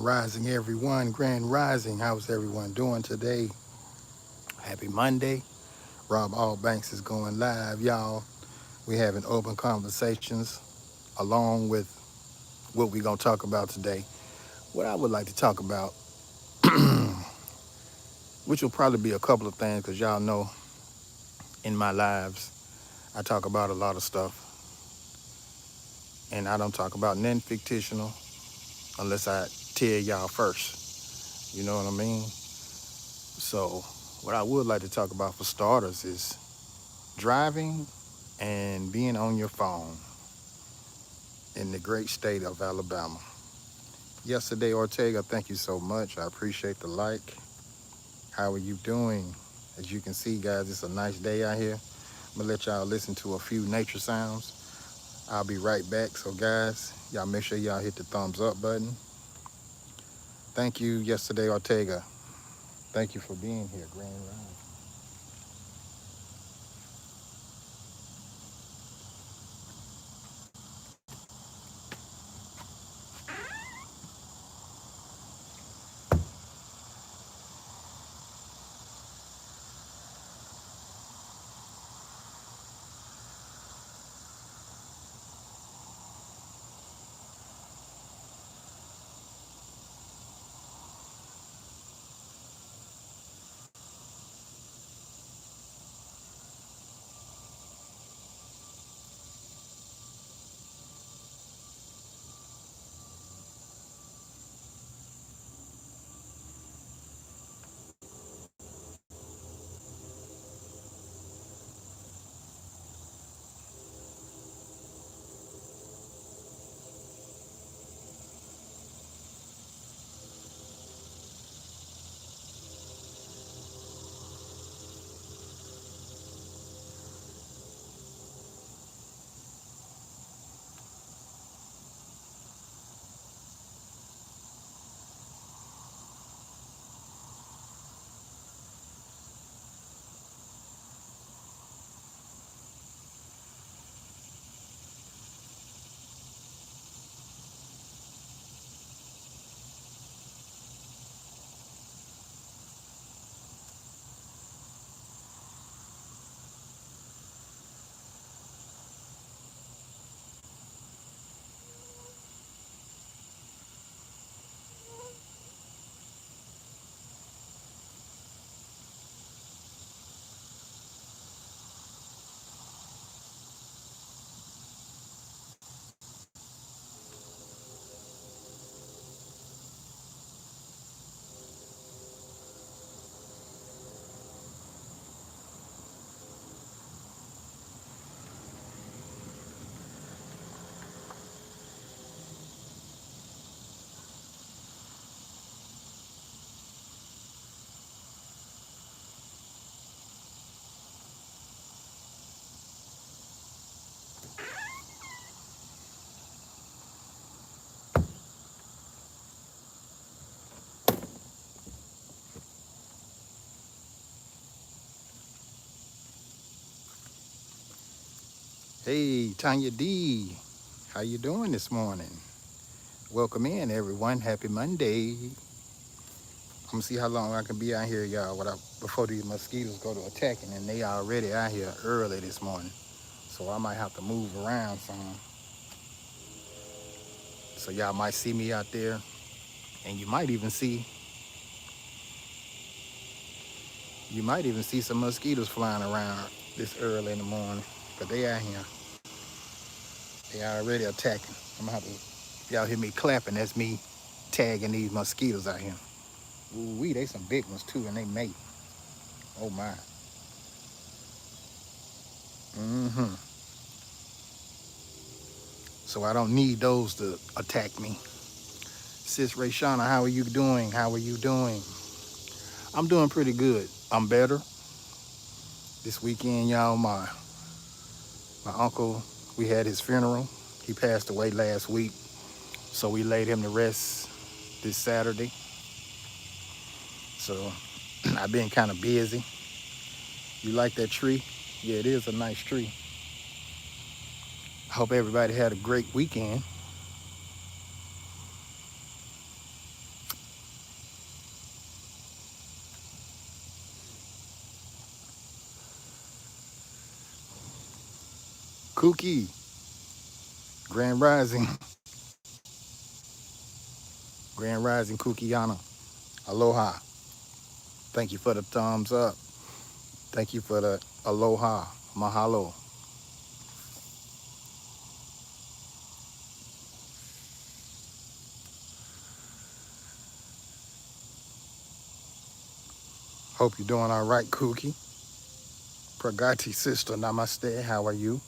Rising, everyone. Grand Rising. How's everyone doing today? Happy Monday. Rob Allbanks is going live, y'all. We having open conversations along with what we're going to talk about today. What I would like to talk about, which will probably be a couple of things, because y'all know in my lives, I talk about a lot of stuff, and I don't talk about nothing fictional unless I tell y'all first. You know what I mean? So, what I would like to talk about for starters is driving and being on your phone in the great state of Alabama. Yesterday, Ortega, thank you so much. I appreciate the like. How are you doing? As you can see, guys, it's a nice day out here. I'm gonna let y'all listen to a few nature sounds. I'll be right back. So, guys, y'all make sure y'all hit the thumbs up button. Thank you, yesterday, Ortega. Thank you for being here, Grand Rising. Hey, Tanya D. How you doing this morning? Welcome in, everyone. Happy Monday. I'm gonna see how long I can be out here, y'all, before these mosquitoes go to attacking, and they already out here early this morning. So I might have to move around some. So y'all might see me out there, and you might even see some mosquitoes flying around this early in the morning. But they out here. They already attacking. I'm gonna have to. If y'all hear me clapping, that's me tagging these mosquitoes out here. Ooh, wee, they some big ones too, and they mate. Oh my. Mm-hmm. So I don't need those to attack me. Sis Rayshana, how are you doing? How are you doing? I'm doing pretty good. I'm better. This weekend, y'all, my uncle, we had his funeral. He passed away last week. So we laid him to rest this Saturday. So I've been kind of busy. You like that tree? Yeah, it is a nice tree. I hope everybody had a great weekend. Kookie, Grand Rising, Grand Rising, Kukiana. Aloha. Thank you for the thumbs up. Thank you for the aloha. Mahalo. Hope you're doing all right, Kookie. Pragati sister, namaste. How are you?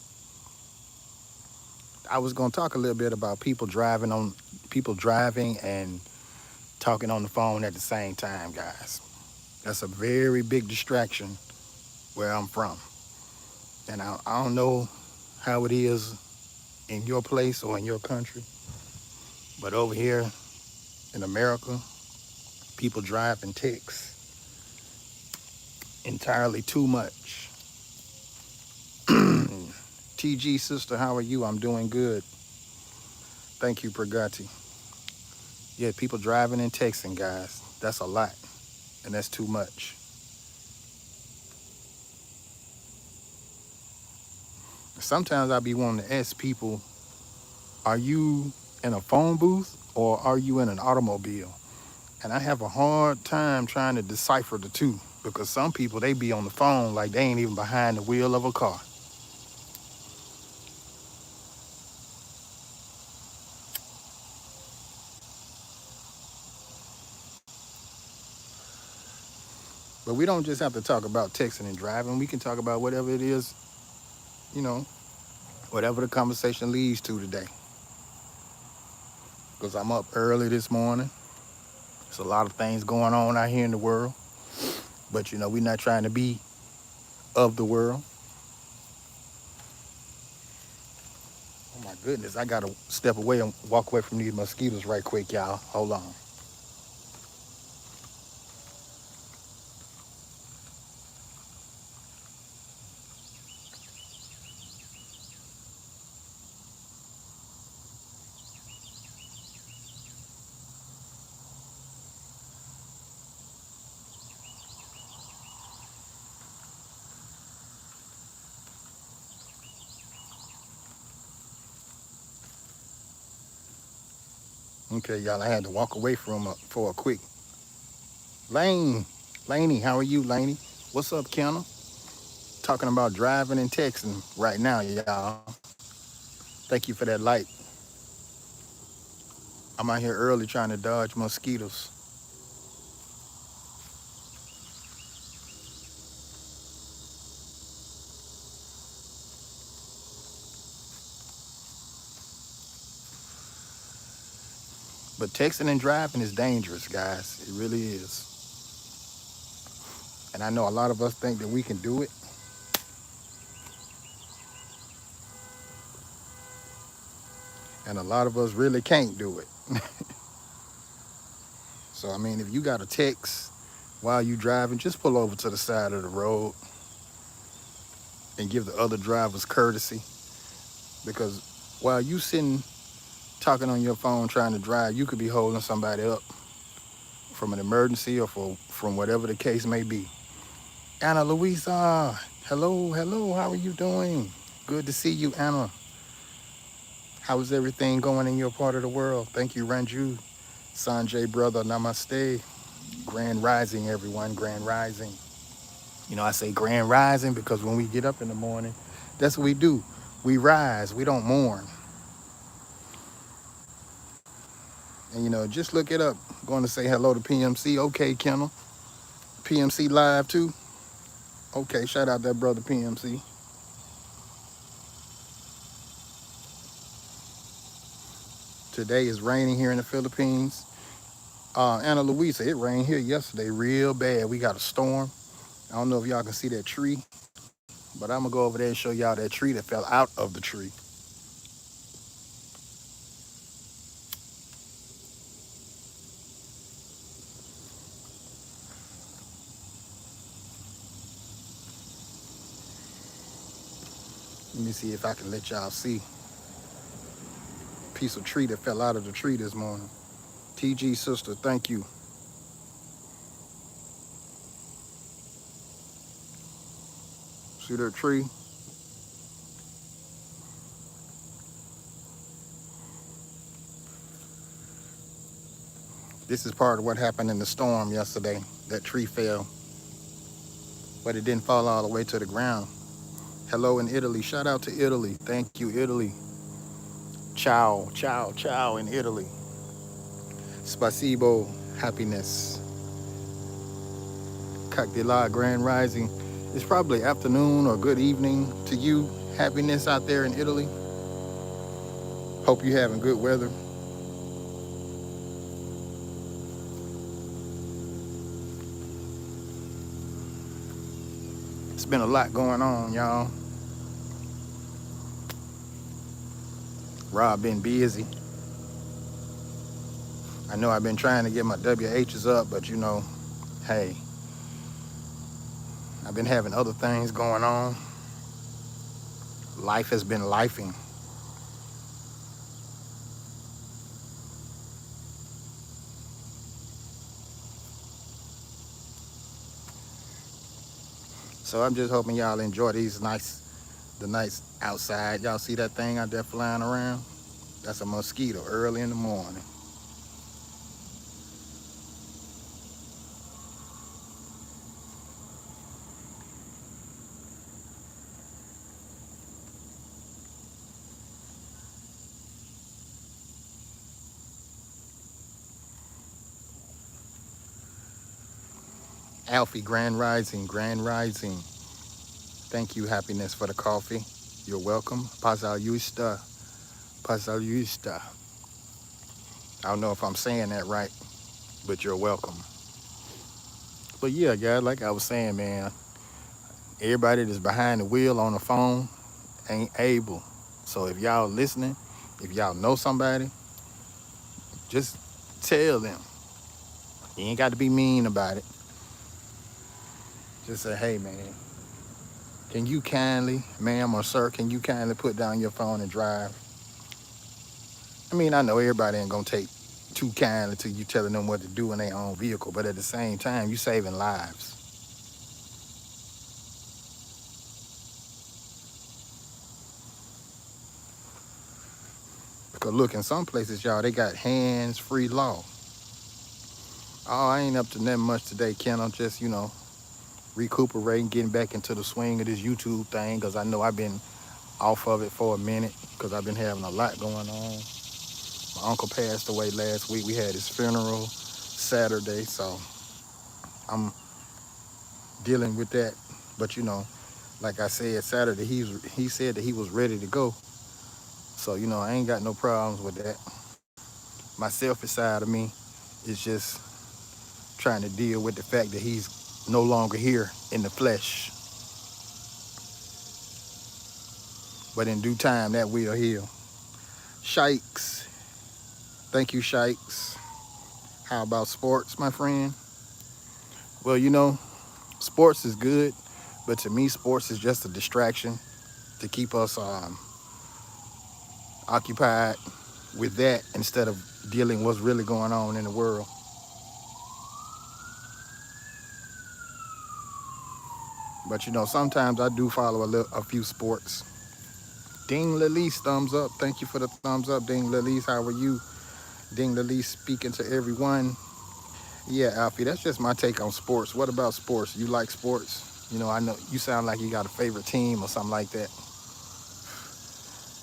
I was gonna talk a little bit about people driving and talking on the phone at the same time, guys. That's a very big distraction where I'm from. And I don't know how it is in your place or in your country, but over here in America, people drive and text entirely too much. TG sister, how are you? I'm doing good. Thank you, Pragati. Yeah, people driving and texting, guys. That's a lot, and that's too much. Sometimes I be wanting to ask people, are you in a phone booth or are you in an automobile? And I have a hard time trying to decipher the two because some people, they be on the phone like they ain't even behind the wheel of a car. But we don't just have to talk about texting and driving. We can talk about whatever it is, you know, whatever the conversation leads to today. Because I'm up early this morning. There's a lot of things going on out here in the world. But, we're not trying to be of the world. Oh, my goodness. I got to step away and walk away from these mosquitoes right quick, y'all. Hold on. Okay, y'all, I had to walk away from for a quick. Laney, how are you, Laney? What's up, Kenna? Talking about driving and texting right now, y'all. Thank you for that light. I'm out here early trying to dodge mosquitoes. But texting and driving is dangerous, guys. It really is. And I know a lot of us think that we can do it. And a lot of us really can't do it. So, I mean, if you got a text while you driving, just pull over to the side of the road and give the other drivers courtesy. Because while you sitting talking on your phone trying to drive, you could be holding somebody up from an emergency or from whatever the case may be. Anna Louisa, hello, how are you doing? Good to see you, Anna. How is everything going in your part of the world? Thank you, Ranju. Sanjay, brother, namaste. Grand rising, everyone, grand rising. I say grand rising because when we get up in the morning, that's what we do. We rise, we don't mourn. And, just look it up. I'm going to say hello to PMC. Okay, Kendall. PMC live too. Okay, shout out that brother PMC. Today is raining here in the Philippines. Anna Luisa, it rained here yesterday real bad. We got a storm. I don't know if y'all can see that tree, but I'm going to go over there and show y'all that tree that fell out of the tree. Let me see if I can let y'all see a piece of tree that fell out of the tree this morning. TG sister, thank you. See that tree? This is part of what happened in the storm yesterday. That tree fell, but it didn't fall all the way to the ground. Hello in Italy. Shout out to Italy. Thank you, Italy. Ciao, ciao, ciao in Italy. Spasibo, happiness. Cocktail Grand Rising. It's probably afternoon or good evening to you. Happiness out there in Italy. Hope you're having good weather. It's been a lot going on, y'all. Rob been busy. I know I've been trying to get my WHs up, but hey, I've been having other things going on. Life has been lifing. So I'm just hoping y'all enjoy the nights outside. Y'all see that thing out there flying around? That's a mosquito early in the morning. Alfie, Grand Rising, Grand Rising. Thank you, Happiness, for the coffee. You're welcome. Pasalusta, Pasalusta. I don't know if I'm saying that right, but you're welcome. But yeah, guys, like I was saying, man, everybody that's behind the wheel on the phone ain't able. So if y'all listening, if y'all know somebody, just tell them. You ain't got to be mean about it. Just say, hey, man, can you kindly, ma'am or sir, can you kindly put down your phone and drive? I mean, I know everybody ain't gonna take too kindly to you telling them what to do in their own vehicle, but at the same time, you saving lives. Because look, in some places, y'all, they got hands-free law. Oh, I ain't up to nothing much today, Ken. I'm just, recuperating, getting back into the swing of this YouTube thing, because I know I've been off of it for a minute, because I've been having a lot going on. My uncle passed away last week. We had his funeral Saturday, so I'm dealing with that. But like I said, Saturday he said that he was ready to go. So I ain't got no problems with that. My selfish side of me is just trying to deal with the fact that he's no longer here in the flesh. But in due time, that will heal. Shikes, thank you, Shikes. How about sports, my friend? Well, sports is good, but to me, sports is just a distraction to keep us occupied with that instead of dealing what's really going on in the world. But sometimes I do follow a few sports. Ding Lelise, thumbs up. Thank you for the thumbs up, Ding Lelise. How are you? Ding Lelise speaking to everyone. Yeah, Alfie, that's just my take on sports. What about sports? You like sports? I know you sound like you got a favorite team or something like that.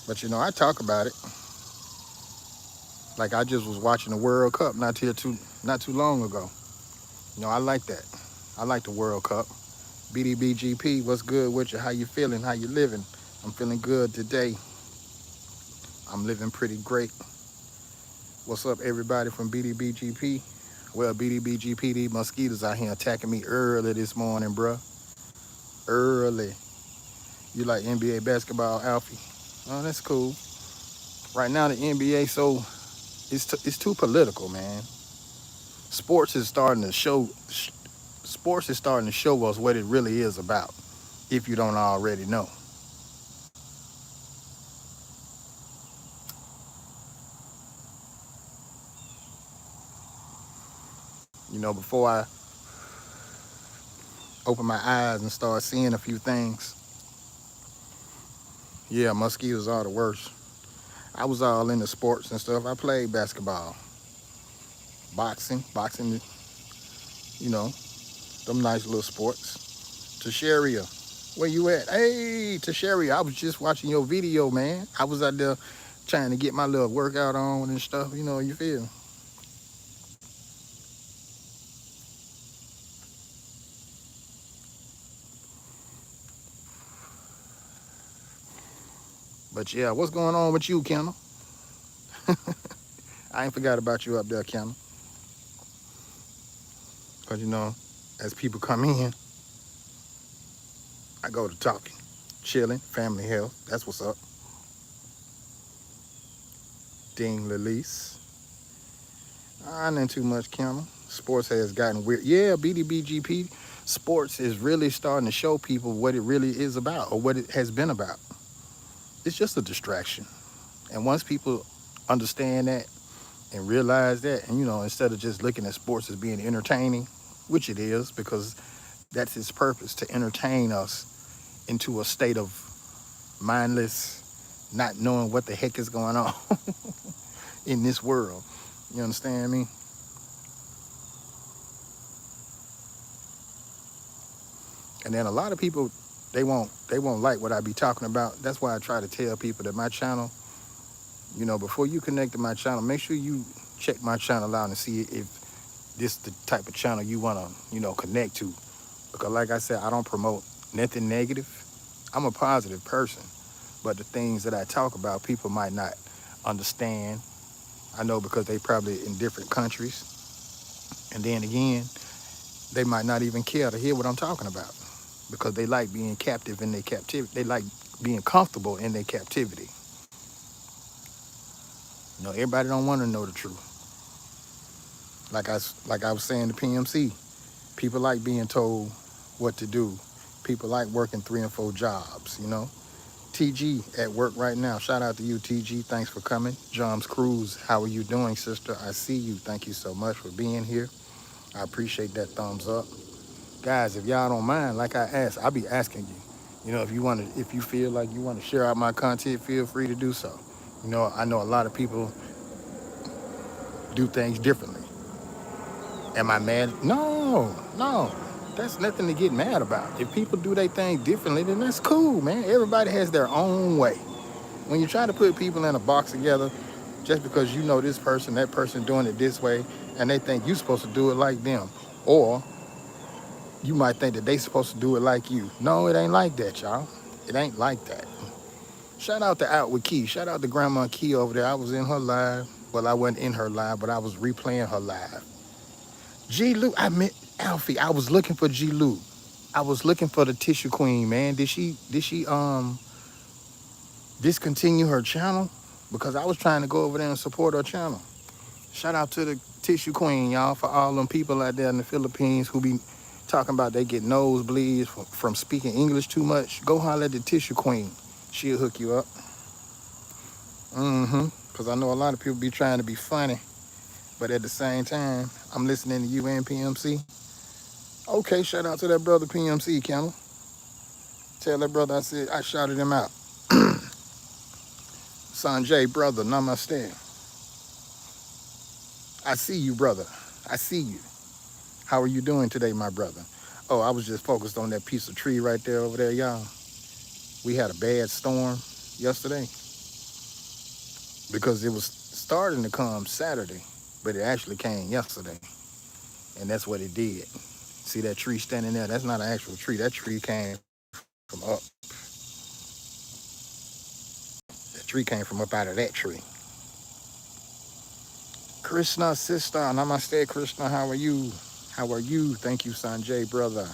But I talk about it. Like I just was watching the World Cup not too long ago. I like that. I like the World Cup. BDBGP, what's good with you? How you feeling? How you living? I'm feeling good today. I'm living pretty great. What's up, everybody from BDBGP? Well, BDBGP, these mosquitoes out here attacking me early this morning, bruh. Early. You like NBA basketball, Alfie? Oh, that's cool. Right now, the NBA, so it's too political, man. Sports is starting to show. Sports is starting to show us what it really is about, if you don't already know. Before I open my eyes and start seeing a few things, yeah, mosquitoes are the worst. I was all into sports and stuff. I played basketball. Boxing, you know, them nice little sports. Tasharia, where you at? Hey, Tasharia, I was just watching your video, man. I was out there trying to get my little workout on and stuff. You feel? But yeah, what's going on with you, Kendall? I ain't forgot about you up there, Kendall. Because, as people come in, I go to talking, chilling, family health. That's what's up. Ding Lilise. Not too much, Kendall. Sports has gotten weird. Yeah, BDBGP. Sports is really starting to show people what it really is about or what it has been about. It's just a distraction. And once people understand that and realize that, and instead of just looking at sports as being entertaining, which it is, because that's its purpose, to entertain us into a state of mindless, not knowing what the heck is going on in this world. You understand me? And then a lot of people, they won't like what I be talking about. That's why I try to tell people that my channel, before you connect to my channel, make sure you check my channel out and see if this the type of channel you want to, connect to. Because like I said, I don't promote nothing negative. I'm a positive person. But the things that I talk about, people might not understand. I know because they probably in different countries. And then again, they might not even care to hear what I'm talking about because they like being captive in their captivity. They like being comfortable in their captivity. Everybody don't want to know the truth. Like I was saying to PMC, people like being told what to do. People like working 3 and 4 jobs. TG at work right now. Shout out to you, TG. Thanks for coming. Joms Cruz, how are you doing, sister? I see you. Thank you so much for being here. I appreciate that thumbs up. Guys, if y'all don't mind, like I asked, I'll be asking you. If you feel like you want to share out my content, feel free to do so. I know a lot of people do things differently. Am I mad? No, no. That's nothing to get mad about. If people do their thing differently, then that's cool, man. Everybody has their own way. When you try to put people in a box together, just because you know this person, that person doing it this way, and they think you're supposed to do it like them, or you might think that they supposed to do it like you. No, it ain't like that, y'all. It ain't like that. Shout out to Out with Key. Shout out to Grandma Key over there. I was in her live. Well, I wasn't in her live, but I was replaying her live. G. Lou, I met Alfie. I was looking for G. Lou. I was looking for the Tissue Queen, man. Did she discontinue her channel? Because I was trying to go over there and support her channel. Shout out to the Tissue Queen, y'all, for all them people out there in the Philippines who be talking about they get nosebleeds from speaking English too much. Go holler at the Tissue Queen. She'll hook you up. Because I know a lot of people be trying to be funny, but at the same time, I'm listening to you and PMC. Okay, shout out to that brother PMC, Kendall. Tell that brother I said I shouted him out. Sanjay, brother, namaste. I see you, brother. I see you. How are you doing today, my brother? Oh, I was just focused on that piece of tree right there over there, y'all. We had a bad storm yesterday because it was starting to come Saturday, but it actually came yesterday. And that's what it did. See that tree standing there? That's not an actual tree. That tree came from up. That tree came from up out of that tree. Krishna, sister, namaste, Krishna. How are you? How are you? Thank you, Sanjay, brother.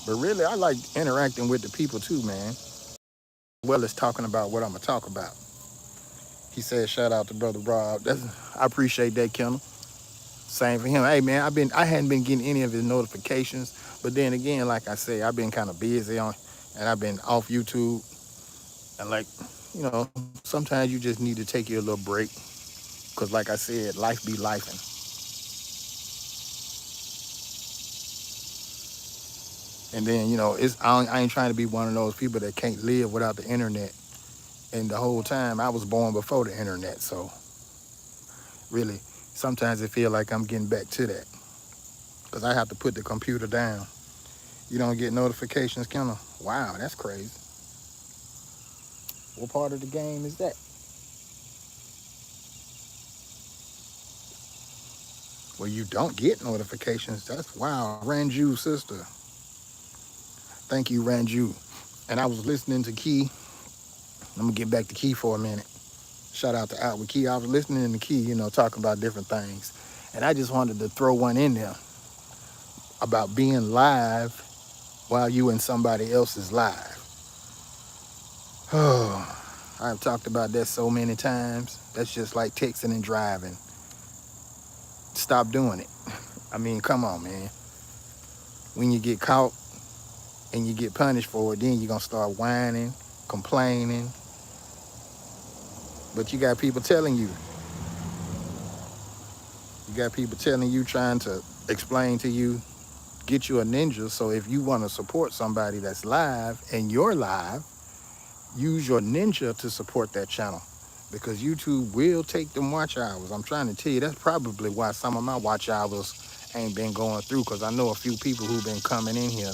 But really, I like interacting with the people too, man. As well as talking about what I'm gonna talk about. He said, "Shout out to brother Rob." I appreciate that, Kendall. Same for him. Hey, man, I hadn't been getting any of his notifications, but then again, like I say, I've been kind of busy and I've been off YouTube, and sometimes you just need to take your little break, cause like I said, life be lifing. And then, I ain't trying to be one of those people that can't live without the internet. And the whole time I was born before the internet. So really, sometimes it feel like I'm getting back to that because I have to put the computer down. You don't get notifications, kind of. Wow, that's crazy. What part of the game is that? Well, you don't get notifications. That's wow. Ranju, sister. Thank you, Ranju. And I was listening to Key. I'm gonna get back to Key for a minute. Shout out to Outward Key. I was listening to Key, talking about different things. And I just wanted to throw one in there about being live while you in somebody else's live. Oh, I've talked about that so many times. That's just like texting and driving. Stop doing it. I mean, come on, man. When you get caught and you get punished for it, then you're going to start whining, complaining. But you got people telling you. You got people telling you, trying to explain to you, get you a ninja. So if you want to support somebody that's live and you're live, use your ninja to support that channel. Because YouTube will take them watch hours. I'm trying to tell you, that's probably why some of my watch hours ain't been going through, because I know a few people who've been coming in here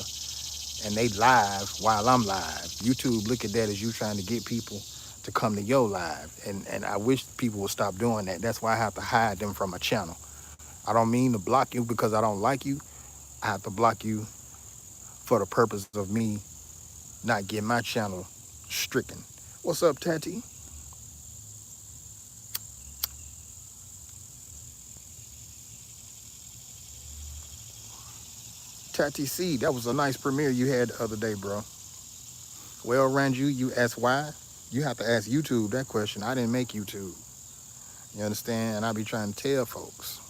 and they live while I'm live. YouTube look at that as you trying to get people to come to your live. And I wish people would stop doing that. That's why I have to hide them from a channel. I don't mean to block you because I don't like you. I have to block you for the purpose of me not getting my channel stricken. What's up, Tati? Tati C, that was a nice premiere you had the other day, bro. Well, Ranju, you asked why? You have to ask YouTube that question. I didn't make YouTube. You understand? And I be trying to tell folks,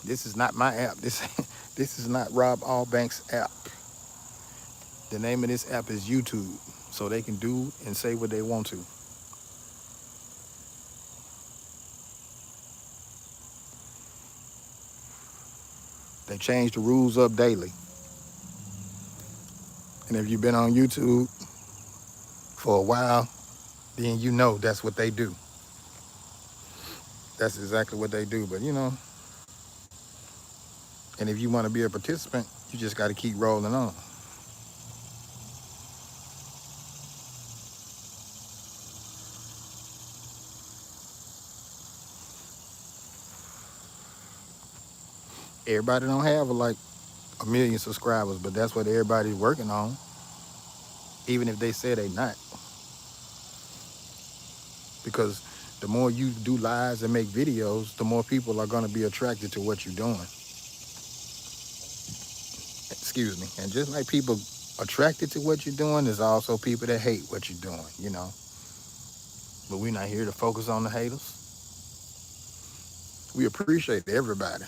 this is not my app. This is not Rob Allbanks' app. The name of this app is YouTube, so they can do and say what they want to. They change the rules up daily. And if you've been on YouTube for a while, then you know that's what they do. That's exactly what they do. But and if you want to be a participant, you just got to keep rolling on. Everybody don't have like a million subscribers, but that's what everybody's working on. Even if they say they not, because the more you do lives and make videos, the more people are going to be attracted to what you're doing. Excuse me. And just like people attracted to what you're doing, there's also people that hate what you're doing. But we're not here to focus on the haters. We appreciate everybody.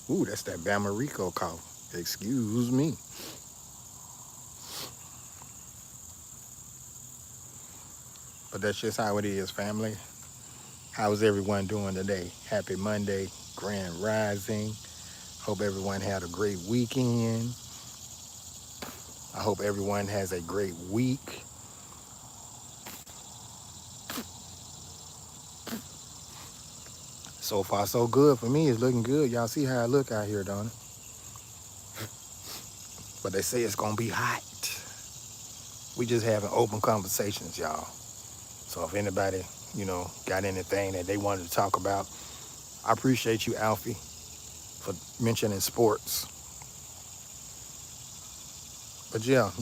Ooh, that's that Bama Rico call. Excuse me. But that's just how it is, family. How is everyone doing today? Happy Monday, Grand Rising. Hope everyone had a great weekend. I hope everyone has a great week. So far, so good for me. It's looking good. Y'all see how I look out here, don't it? But they say it's gonna be hot. We just having open conversations, y'all. So if anybody, got anything that they wanted to talk about, I appreciate you, Alfie, for mentioning sports. But yeah,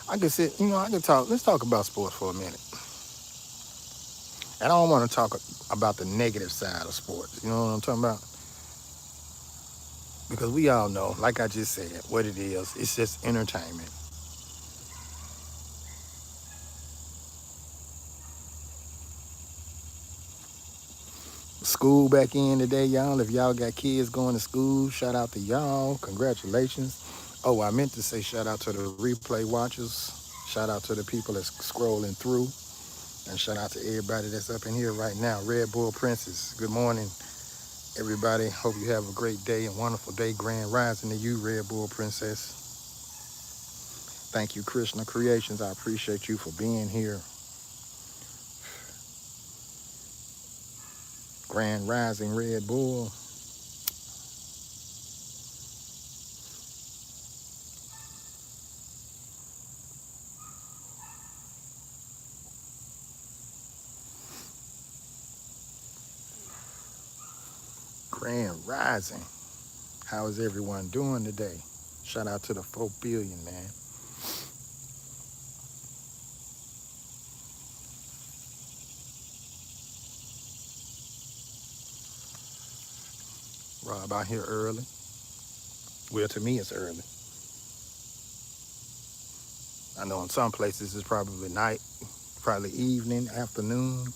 I can sit, I can talk. Let's talk about sports for a minute. And I don't want to talk about the negative side of sports. You know what I'm talking about? Because we all know, like I just said, what it is. It's just entertainment. school back in today, y'all. If y'all got kids going to school, shout out to y'all. Congratulations. Oh, I meant to say shout out to the replay watchers. Shout out to the people that's scrolling through. And shout out to everybody that's up in here right now. Red Bull Princess, good morning, everybody. Hope you have a great day and wonderful day. Grand rising to you, Red Bull Princess. Thank you, Krishna Creations. I appreciate you for being here. Grand rising, Red Bull. Grand rising. How is everyone doing today? Shout out to the 4 billion, man. Rob out here early. Well, to me, it's early. I know in some places it's probably night, probably evening, afternoon.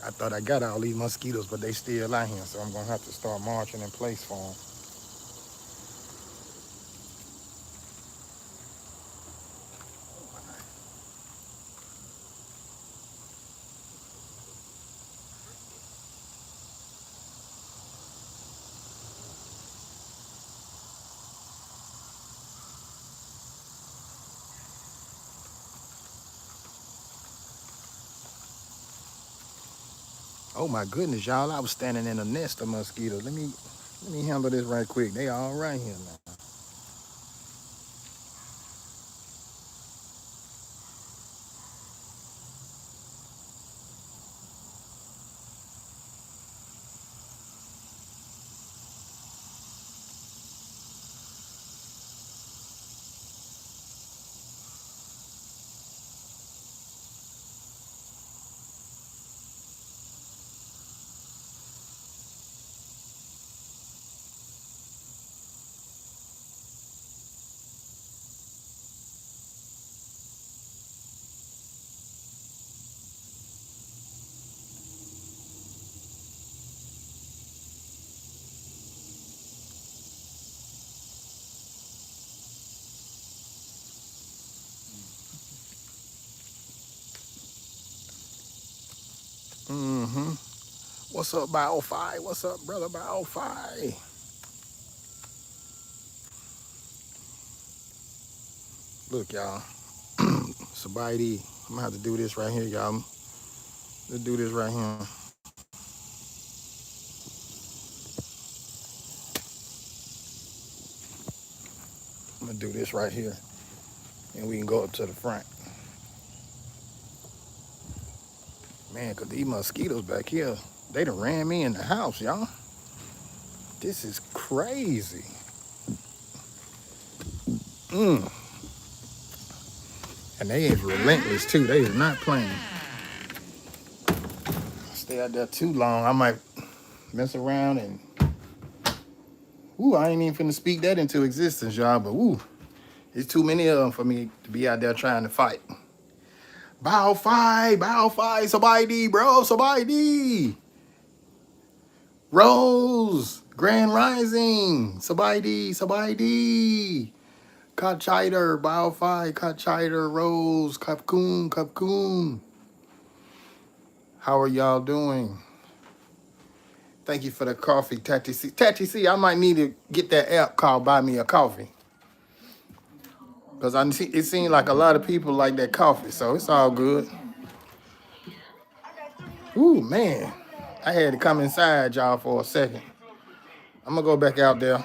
I thought I got all these mosquitoes, but they still out here, so I'm gonna have to start marching in place for them. Oh my goodness, y'all! I was standing in a nest of mosquitoes. Let me handle this right quick. They all right here now. Mm-hmm. What's up, Bio5? What's up, brother Bio5? Look, y'all. Sobriety. I'm gonna have to do this right here, y'all. Let's do this right here. I'm gonna do this right here, and we can go up to the front. Man, cause these mosquitoes back here, they done ran me in the house, y'all. This is crazy. Mm. And they is relentless too. They is not playing. Stay out there too long, I might mess around and I ain't even finna speak that into existence, y'all. But it's too many of them for me to be out there trying to fight. Bow fight, somebody, bro, somebody. Rose, Grand Rising, somebody. Kachiter, Biofy, Kachiter, Rose, Capcoon. How are y'all doing? Thank you for the coffee, Tati C. Tati C, I might need to get that app called Buy Me a Coffee. Because it seems like a lot of people like that coffee, so it's all good. Ooh, man. I had to come inside, y'all, for a second. I'm going to go back out there.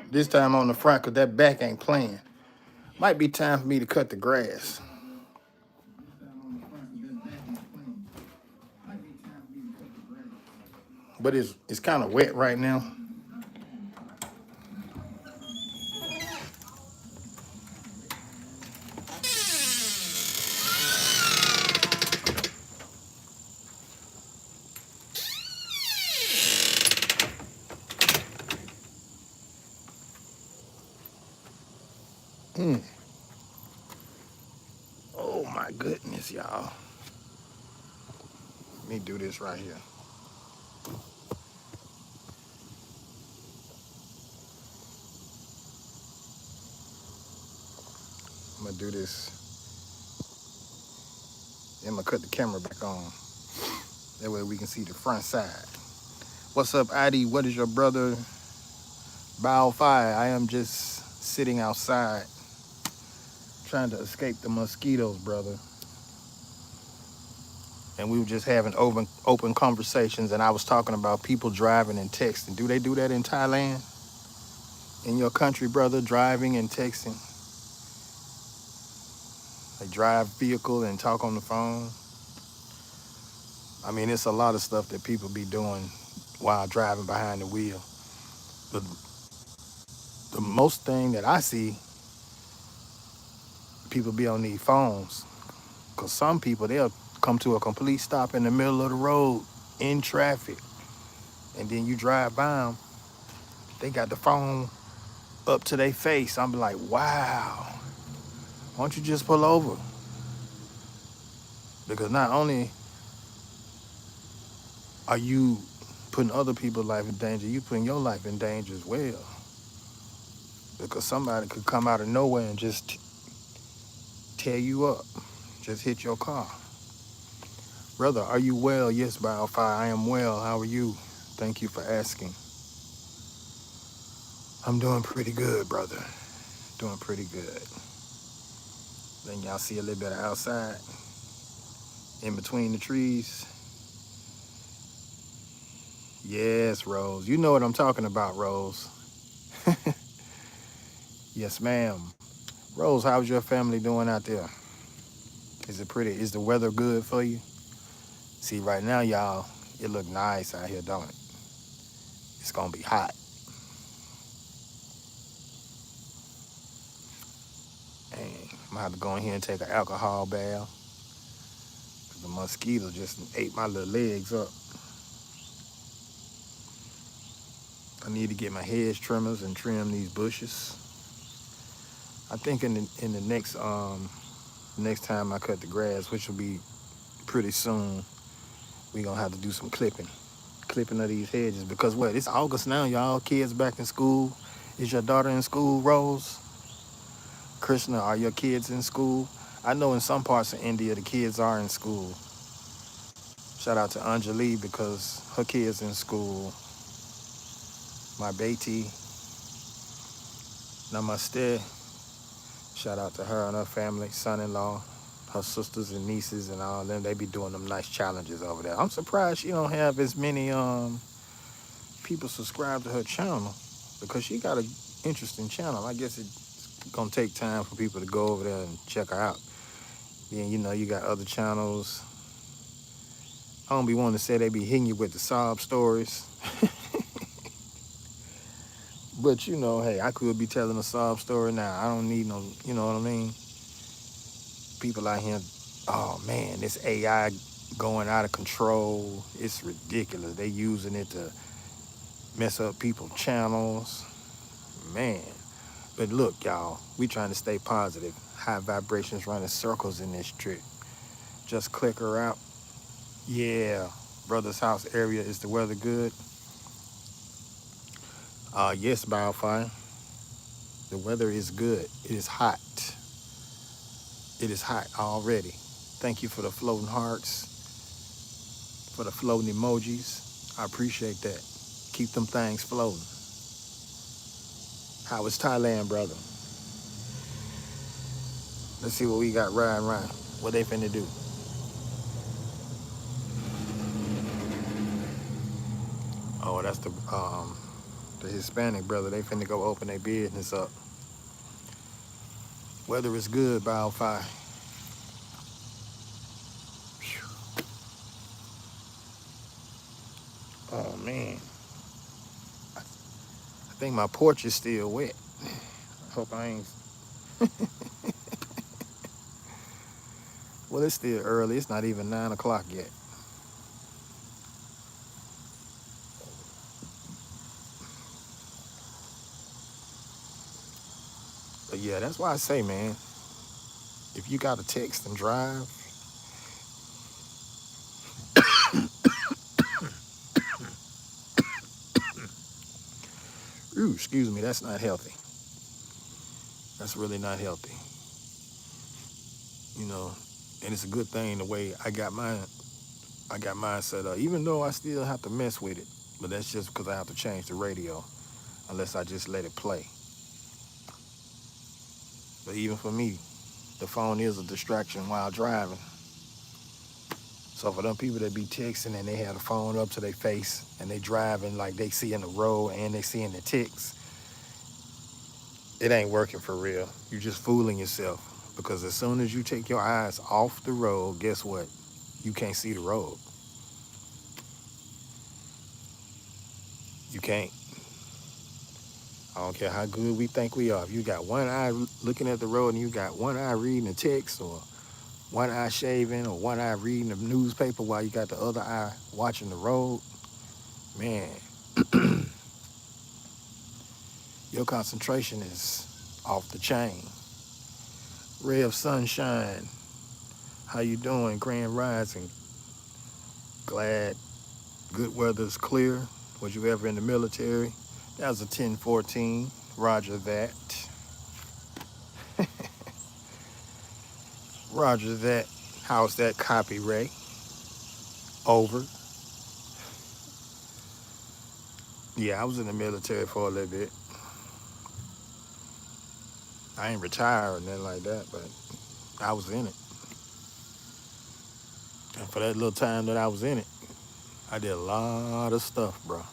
This time on the front, because that back ain't playing. Might be time for me to cut the grass. But it's kind of wet right now. my goodness, y'all. Let me do this right here. I'm gonna do this. Then I'm gonna cut the camera back on. That way we can see the front side. What's up, Adi? What is your brother? Bow Fi. I am just sitting outside trying to escape the mosquitoes, brother. And we were just having open conversations, and I was talking about people driving and texting. Do they do that in Thailand? In your country, brother, driving and texting? They drive vehicle and talk on the phone? I mean, it's a lot of stuff that people be doing while driving behind the wheel. But the most thing that I see, people be on these phones. Because some people, they'll come to a complete stop in the middle of the road in traffic. And then you drive by them, they got the phone up to their face. I'm like, wow, why don't you just pull over? Because not only are you putting other people's life in danger, you putting your life in danger as well. Because somebody could come out of nowhere and just tear you up, just hit your car. Brother, are you well? Yes, Biofy, I am well. How are you? Thank you for asking. I'm doing pretty good, brother. Doing pretty good. Then y'all see a little bit of outside in between the trees. Yes, Rose. You know what I'm talking about, Rose. Yes, ma'am. Rose, how's your family doing out there? Is it pretty? Is the weather good for you? See, right now, y'all, it look nice out here, don't it? It's gonna be hot. And I'm gonna have to go in here and take an alcohol bath. The mosquito just ate my little legs up. I need to get my hedge trimmers and trim these bushes. I think in the next time I cut the grass, which will be pretty soon, we gonna have to do some clipping of these hedges. Because what? It's August now, y'all. Kids back in school. Is your daughter in school, Rose? Krishna, are your kids in school? I know in some parts of India the kids are in school. Shout out to Anjali because her kids in school. My Beti, Namaste. Shout out to her and her family, son-in-law, her sisters and nieces and all them. They be doing them nice challenges over there. I'm surprised she don't have as many people subscribe to her channel because she got an interesting channel. I guess it's gonna take time for people to go over there and check her out. Then you got other channels. I don't be wanting to say they be hitting you with the sob stories. But hey, I could be telling a sob story now. I don't need no, you know what I mean? People out here, oh man, this AI going out of control. It's ridiculous. They using it to mess up people's channels. Man. But look, y'all, we trying to stay positive. High vibrations running circles in this trip. Just click her out. Yeah, brother's house area, is the weather good? Yes, Biofire. The weather is good. It is hot. It is hot already. Thank you for the floating hearts, for the floating emojis. I appreciate that. Keep them things floating. How is Thailand, brother? Let's see what we got riding around. What they finna do? Oh, that's the Hispanic brother. They finna go open their business up. Weather is good, Biofire. Oh man, I think my porch is still wet. I hope I ain't. Well, it's still early. It's not even 9 o'clock yet. But yeah, that's why I say, man, If you got to text and drive, ooh, excuse me, that's not healthy. That's really not healthy. You know, and it's a good thing the way I got mine set up. Even though I still have to mess with it, but that's just because I have to change the radio, unless I just let it play. But even for me, the phone is a distraction while driving. So for them people that be texting and they have the phone up to their face and they driving like they see in the road and they seeing the text, it ain't working for real. You're just fooling yourself because as soon as you take your eyes off the road, guess what? You can't see the road. You can't. I don't care how good we think we are. If you got one eye looking at the road and you got one eye reading the text or one eye shaving or one eye reading the newspaper while you got the other eye watching the road, man, your concentration is off the chain. Ray of sunshine, how you doing? Grand rising. Glad good weather's clear. Was you ever in the military? That was a 1014. Roger that. Roger that. How's that copy, Ray? Over. Yeah, I was in the military for a little bit. I ain't retired or nothing like that, but I was in it. And for that little time that I was in it, I did a lot of stuff, bro.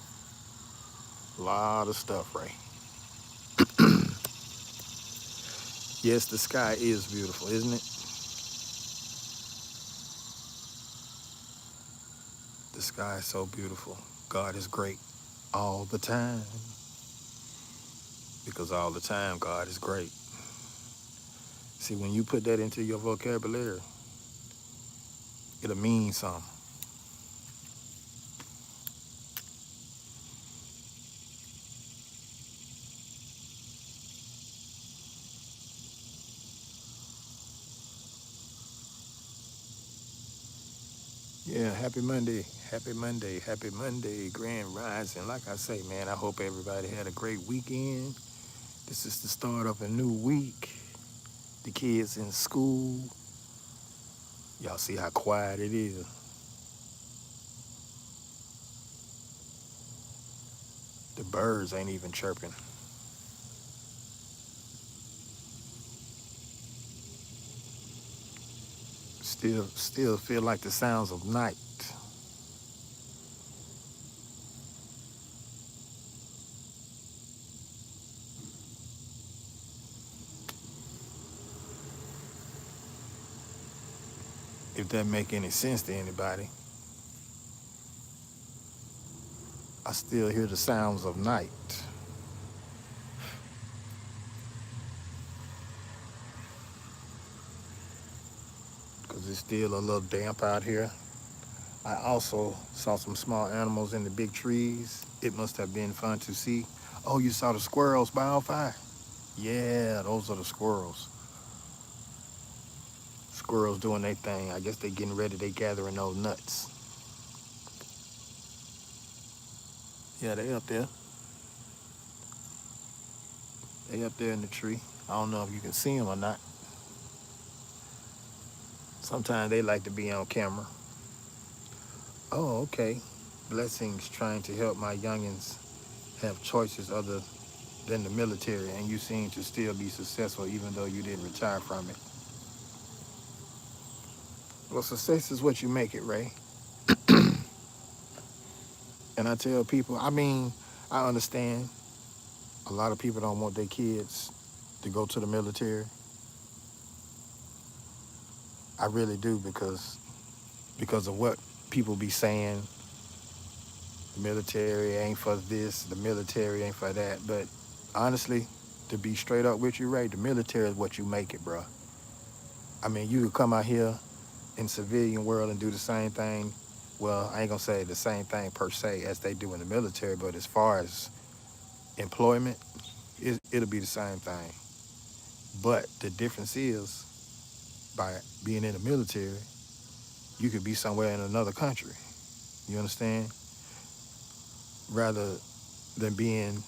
A lot of stuff, Ray. Yes, the sky is beautiful, isn't it? The sky is so beautiful. God is great all the time. Because all the time, God is great. See, when you put that into your vocabulary, it'll mean something. Yeah, happy Monday. Happy Monday. Happy Monday. Grand Rising. Like I say, man, I hope everybody had a great weekend. This is the start of a new week. The kids in school. Y'all see how quiet it is. The birds ain't even chirping. Still feel like the sounds of night. If that make any sense to anybody, I still hear the sounds of night. Because it's still a little damp out here. I also saw some small animals in the big trees. It must have been fun to see. Oh, you saw the squirrels by all fire? Yeah, those are the squirrels. Squirrels doing their thing. I guess they getting ready. They gathering those nuts. Yeah, they up there. They up there in the tree. I don't know if you can see them or not. Sometimes they like to be on camera. Oh, okay. Blessings trying to help my youngins have choices other than the military, and you seem to still be successful even though you didn't retire from it. Well, success is what you make it, Ray. And I tell people, I mean, I understand a lot of people don't want their kids to go to the military. I really do because of what people be saying. The military ain't for this, the military ain't for that. But honestly, to be straight up with you, Ray, the military is what you make it, bro. I mean, you could come out here in civilian world and do the same thing. Well, I ain't gonna say the same thing per se as they do in the military, but as far as employment, it'll be the same thing. But the difference is by being in the military, you could be somewhere in another country. You understand? Rather than being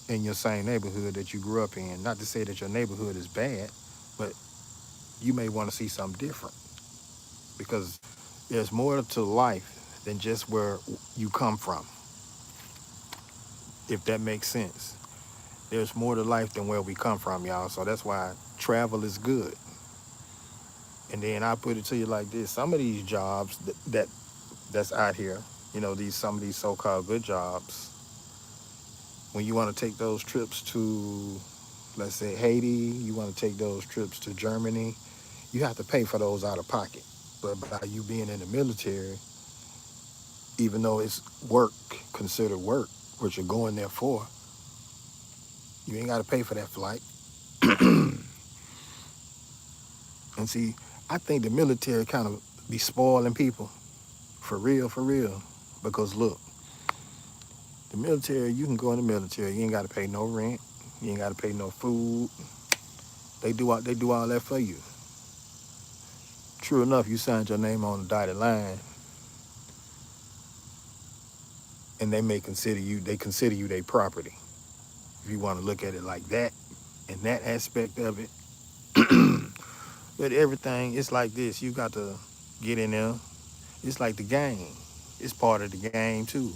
in your same neighborhood that you grew up in. Not to say that your neighborhood is bad, but you may want to see something different because there's more to life than just where you come from, if that makes sense. There's more to life than where we come from, y'all. So that's why travel is good. And then I put it to you like this: some of these jobs that's out here, these some of these so-called good jobs, when you want to take those trips to, let's say, Haiti, you want to take those trips to Germany, you have to pay for those out of pocket. But by you being in the military, even though it's work, considered work, what you're going there for, you ain't got to pay for that flight. And see, I think the military kind of be spoiling people, for real, for real. Because look, the military, you can go in the military, you ain't got to pay no rent, you ain't got to pay no food. They do all that for you. True enough, you signed your name on the dotted line, and they consider you their property. If you want to look at it like that, and that aspect of it. But everything, it's like this. You got to get in there. It's like the game. It's part of the game too.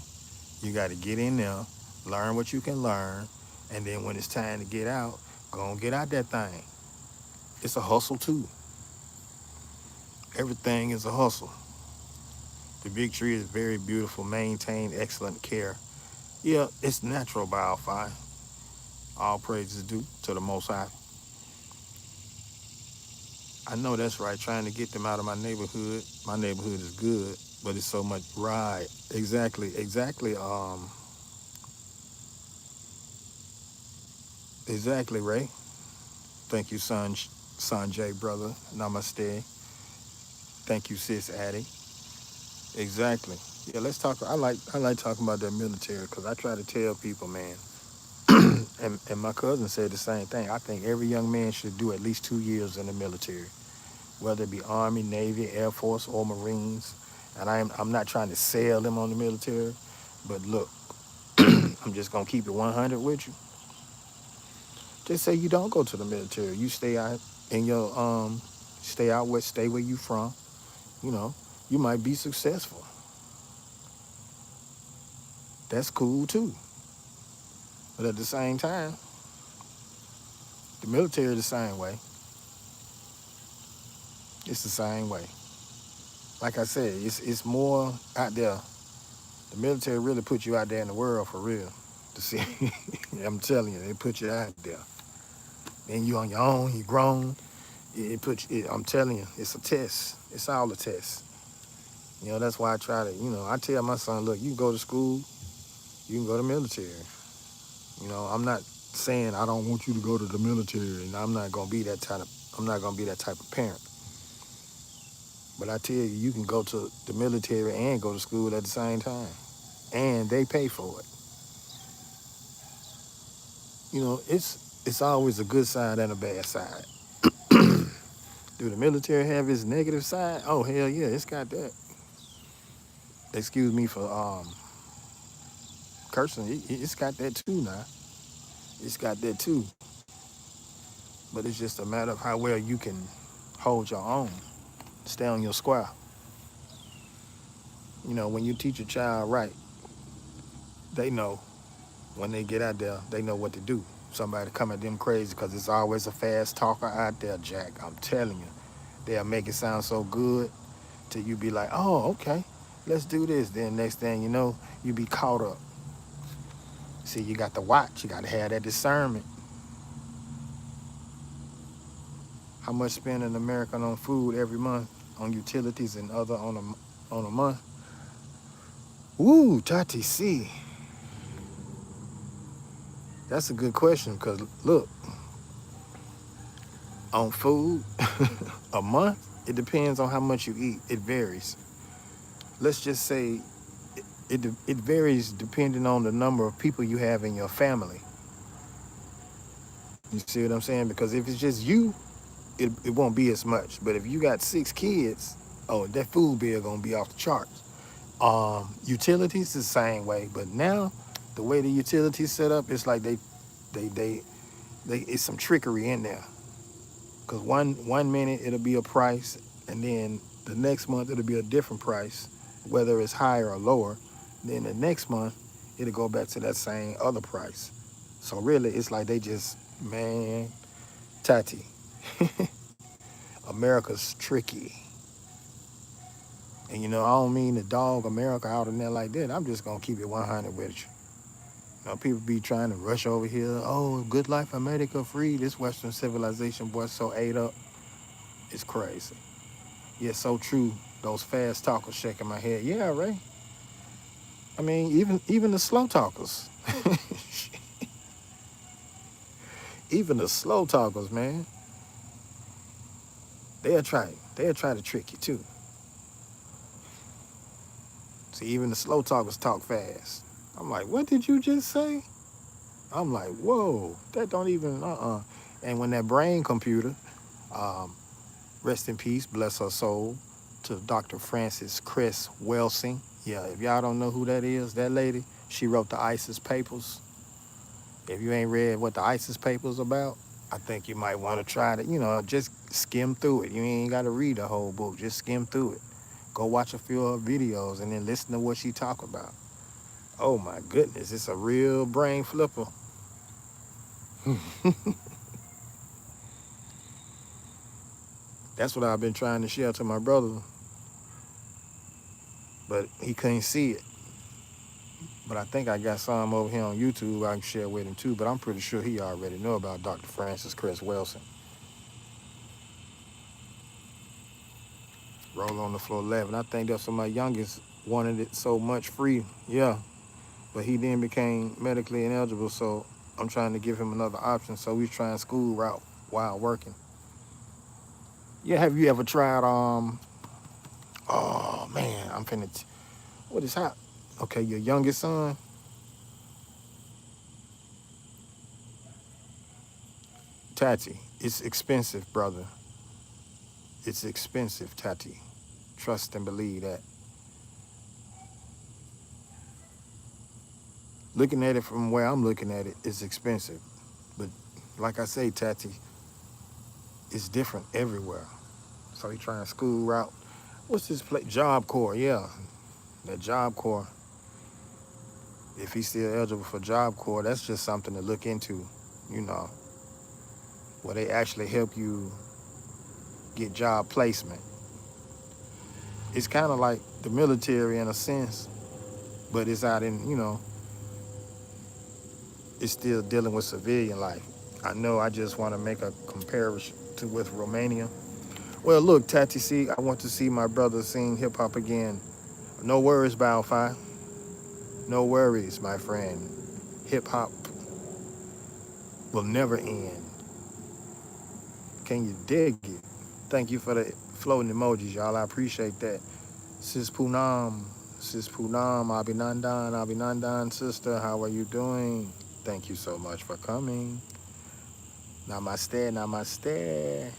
You got to get in there, learn what you can learn, and then when it's time to get out, go and get out that thing. It's a hustle too. Everything is a hustle. The big tree is very beautiful, maintained, excellent care. Yeah, it's natural biofire. All praises due to the Most High. I know that's right. Trying to get them out of my neighborhood. My neighborhood is good, but it's so much. Right. Exactly. Exactly. Exactly, Ray. Thank you, Sanjay, brother. Namaste. Thank you, sis Addie. Exactly. Yeah, let's talk. I like talking about that military because I try to tell people, man. And my cousin said the same thing. I think every young man should do at least 2 years in the military, whether it be Army, Navy, Air Force, or Marines. And I'm not trying to sell them on the military, but look, I'm just gonna keep it 100 with you. Just say you don't go to the military. You stay out in your stay where you from. You know, you might be successful. That's cool too. But at the same time, the military is the same way. It's the same way. Like I said, it's more out there. The military really put you out there in the world for real. To see, I'm telling you, they put you out there. Then you on your own. You grown. I'm telling you, it's a test. It's all a test. That's why I try to. I tell my son, look, you can go to school. You can go to military. I'm not saying I don't want you to go to the military, and I'm not gonna be that type of. I'm not gonna be that type of parent. But I tell you, you can go to the military and go to school at the same time, and they pay for it. It's always a good side and a bad side. Do the military have its negative side? Oh hell yeah, it's got that. Excuse me for cursing. It's got that too now. It's got that too. But it's just a matter of how well you can hold your own, stay on your square. When you teach a child right, they know when they get out there, they know what to do. Somebody come at them crazy because it's always a fast talker out there, Jack. I'm telling you, they'll make it sound so good till you be like, oh, okay, let's do this. Then next thing you know, you be caught up. See, you got to watch. You got to have that discernment. How much spend an American on food every month, on utilities and other on a month? Ooh, Tati C. That's a good question because look, on food, a month, it depends on how much you eat. It varies. Let's just say it varies depending on the number of people you have in your family. You see what I'm saying? Because if it's just you, it won't be as much. But if you got 6 kids, oh, that food bill gonna be off the charts. Utilities the same way, but now the way the utilities set up, it's like they they it's some trickery in there. Cause one minute it'll be a price, and then the next month it'll be a different price, whether it's higher or lower. Then the next month it'll go back to that same other price. So really, it's like they just, man, Tati, America's tricky. And I don't mean to dog America out in there like that. I'm just gonna keep it 100 with you. People be trying to rush over here. Oh, good life, America free. This Western civilization, boy, so ate up. It's crazy. Yeah, so true. Those fast talkers shaking my head. Yeah, Ray. I mean, even the slow talkers, even the slow talkers, man, they'll try to trick you too. See, even the slow talkers talk fast. I'm like, what did you just say? I'm like, whoa, that don't even, And when that brain computer, um, rest in peace, bless her soul, to Dr. Frances Cress Welsing. Yeah, if y'all don't know who that is, that lady, she wrote the ISIS papers. If you ain't read what the ISIS papers about, I think you might want to try to, just skim through it. You ain't got to read the whole book. Just skim through it. Go watch a few of her videos and then listen to what she talk about. Oh my goodness, it's a real brain flipper. That's what I've been trying to share to my brother, but he couldn't see it. But I think I got some over here on YouTube I can share with him too, but I'm pretty sure he already know about Dr. Frances Cress Welsing. Roll on the floor 11. I think that's what my youngest wanted it so much free. Yeah, but he then became medically ineligible, so I'm trying to give him another option. So he's trying school route while working. Yeah, have you ever tried, oh man, what is hot? Okay, your youngest son, Tati, it's expensive, brother. It's expensive, Tati. Trust and believe that. Looking at it from where I'm looking at it, it's expensive. But like I say, Tati, it's different everywhere. So he trying school route. What's this place? Job Corps, yeah. That Job Corps. If he's still eligible for Job Corps, that's just something to look into, you know, where they actually help you get job placement. It's kind of like the military in a sense, but it's out in, it's still dealing with civilian life. I know I just want to make a comparison to with Romania. Well, look, Tati, see, I want to see my brother sing hip hop again. No worries, Balfi. No worries, my friend. Hip hop will never end. Can you dig it? Thank you for the floating emojis, y'all. I appreciate that. Sis Poonam, Sis Poonam, Abhinandan, Abhinandan, sister, how are you doing? Thank you so much for coming. Namaste, namaste.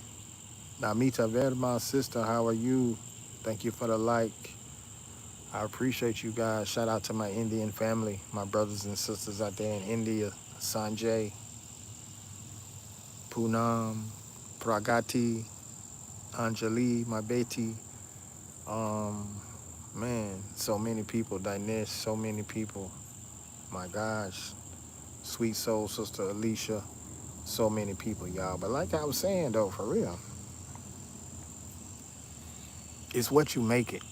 Namita Verma, sister, how are you? Thank you for the like. I appreciate you guys. Shout out to my Indian family, my brothers and sisters out there in India. Sanjay, Poonam, Pragati, Anjali, my Beti. Um, Man, so many people. Dinesh, so many people. My gosh. Sweet soul sister Alicia. So many people, y'all. But like I was saying, though, for real, it's what you make it.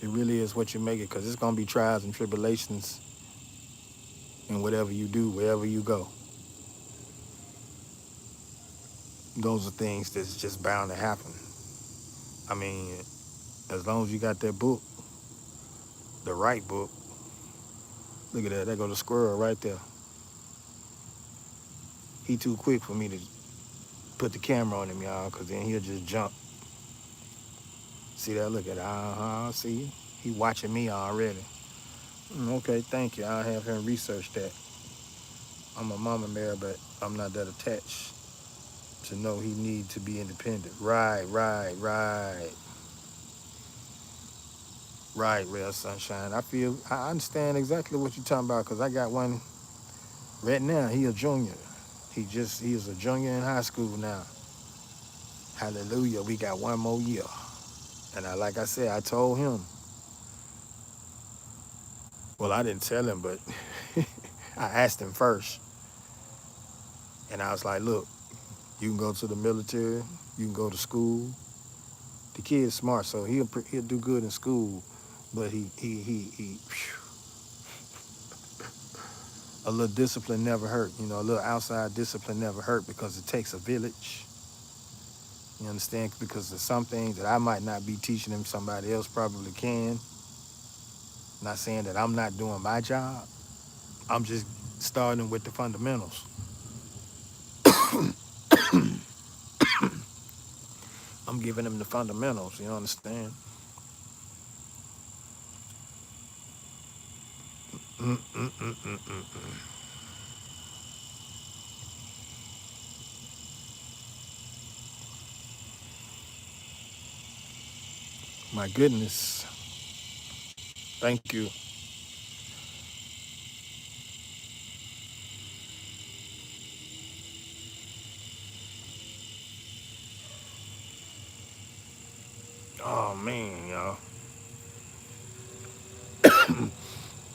It really is what you make it, because it's going to be trials and tribulations in whatever you do, wherever you go. Those are things that's just bound to happen. I mean, as long as you got that book, the right book. Look at that. There go the squirrel right there. He too quick for me to put the camera on him, y'all, because then he'll just jump. See that? Look at that. See? He watching me already. Okay, thank you. I'll have him research that. I'm a mama bear, but I'm not that attached to know he need to be independent. Right, right, right. Right, Real Sunshine. I understand exactly what you're talking about because I got one right now. He a junior. He is a junior in high school now. Hallelujah. We got one more year. And like I said, I told him, well, I didn't tell him, but I asked him first. And I was like, look, you can go to the military, you can go to school. The kid's smart, so he'll do good in school. But a little discipline never hurt. You know, a little outside discipline never hurt because it takes a village. You understand? Because there's some things that I might not be teaching him, somebody else probably can. Not saying that I'm not doing my job. I'm just starting with the fundamentals. I'm giving him the fundamentals. You understand? Mm-mm-mm-mm-mm. My goodness. Thank you. Oh man, y'all.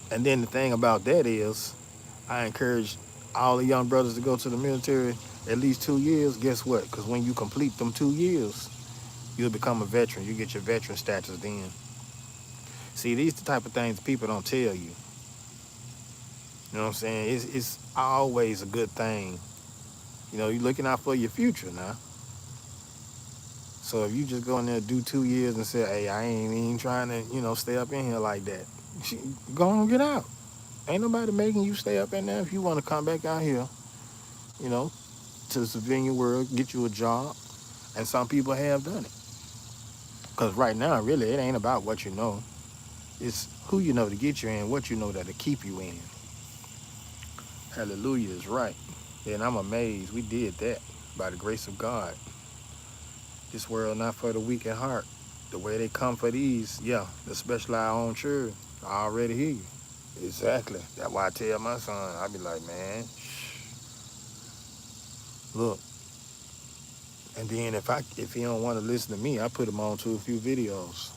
And then the thing about that is, I encourage all the young brothers to go to the military at least 2 years. Guess what? Because when you complete them 2 years, you'll become a veteran. You get your veteran status then. See, these the type of things people don't tell you. You know what I'm saying? It's always a good thing. You know, you're looking out for your future now. So if you just go in there do 2 years and say, hey, I ain't even trying to, stay up in here like that, go on, get out. Ain't nobody making you stay up in there. If you want to come back out here, you know, to the civilian world, get you a job. And some people have done it. Because right now, really, it ain't about what you know. It's who you know to get you in, what you know that'll keep you in. Hallelujah is right. And I'm amazed we did that by the grace of God. This world not for the weak at heart. The way they come for these, yeah, the specialized own church, I already hear you. Exactly. That's why I tell my son, I be like, man, look. And then if he don't want to listen to me, I put him on to a few videos.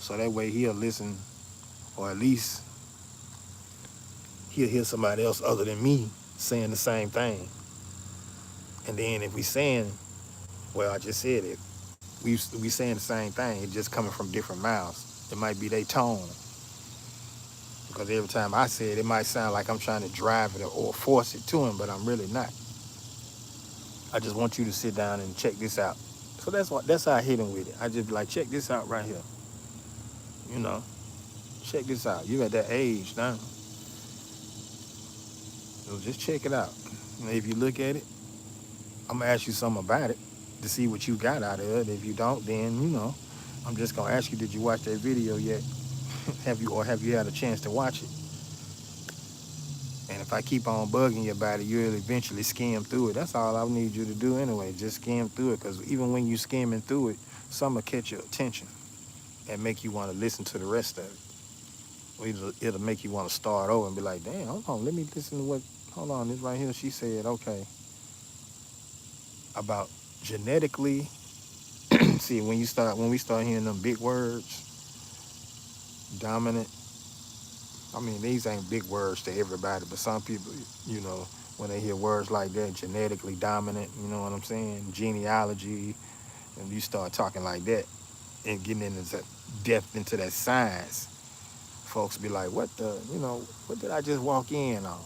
So that way he'll listen, or at least he'll hear somebody else other than me saying the same thing. And then if we saying, well, I just said it, we saying the same thing, it just coming from different mouths. It might be their tone. Because every time I say it, it might sound like I'm trying to drive it or force it to him, but I'm really not. I just want you to sit down and check this out. So that's how I hit him with it. I just be like, check this out right here. You know, check this out. You at that age now. So just check it out. And if you look at it, I'm gonna ask you something about it to see what you got out of it. If you don't, then I'm just gonna ask you, did you watch that video yet? Have you had a chance to watch it? And if I keep on bugging you about it, you'll eventually skim through it. That's all I need you to do anyway. Just skim through it, because even when you skimming through it, some will catch your attention and make you want to listen to the rest of it. Or it'll make you want to start over and be like, damn, hold on, let me listen to hold on, this right here, she said, okay, about genetically. See, when we start hearing them big words, dominant, I mean, these ain't big words to everybody, but some people, when they hear words like that, genetically dominant, you know what I'm saying? Genealogy, and you start talking like that and getting into that depth into that science, folks be like, what did I just walk in on?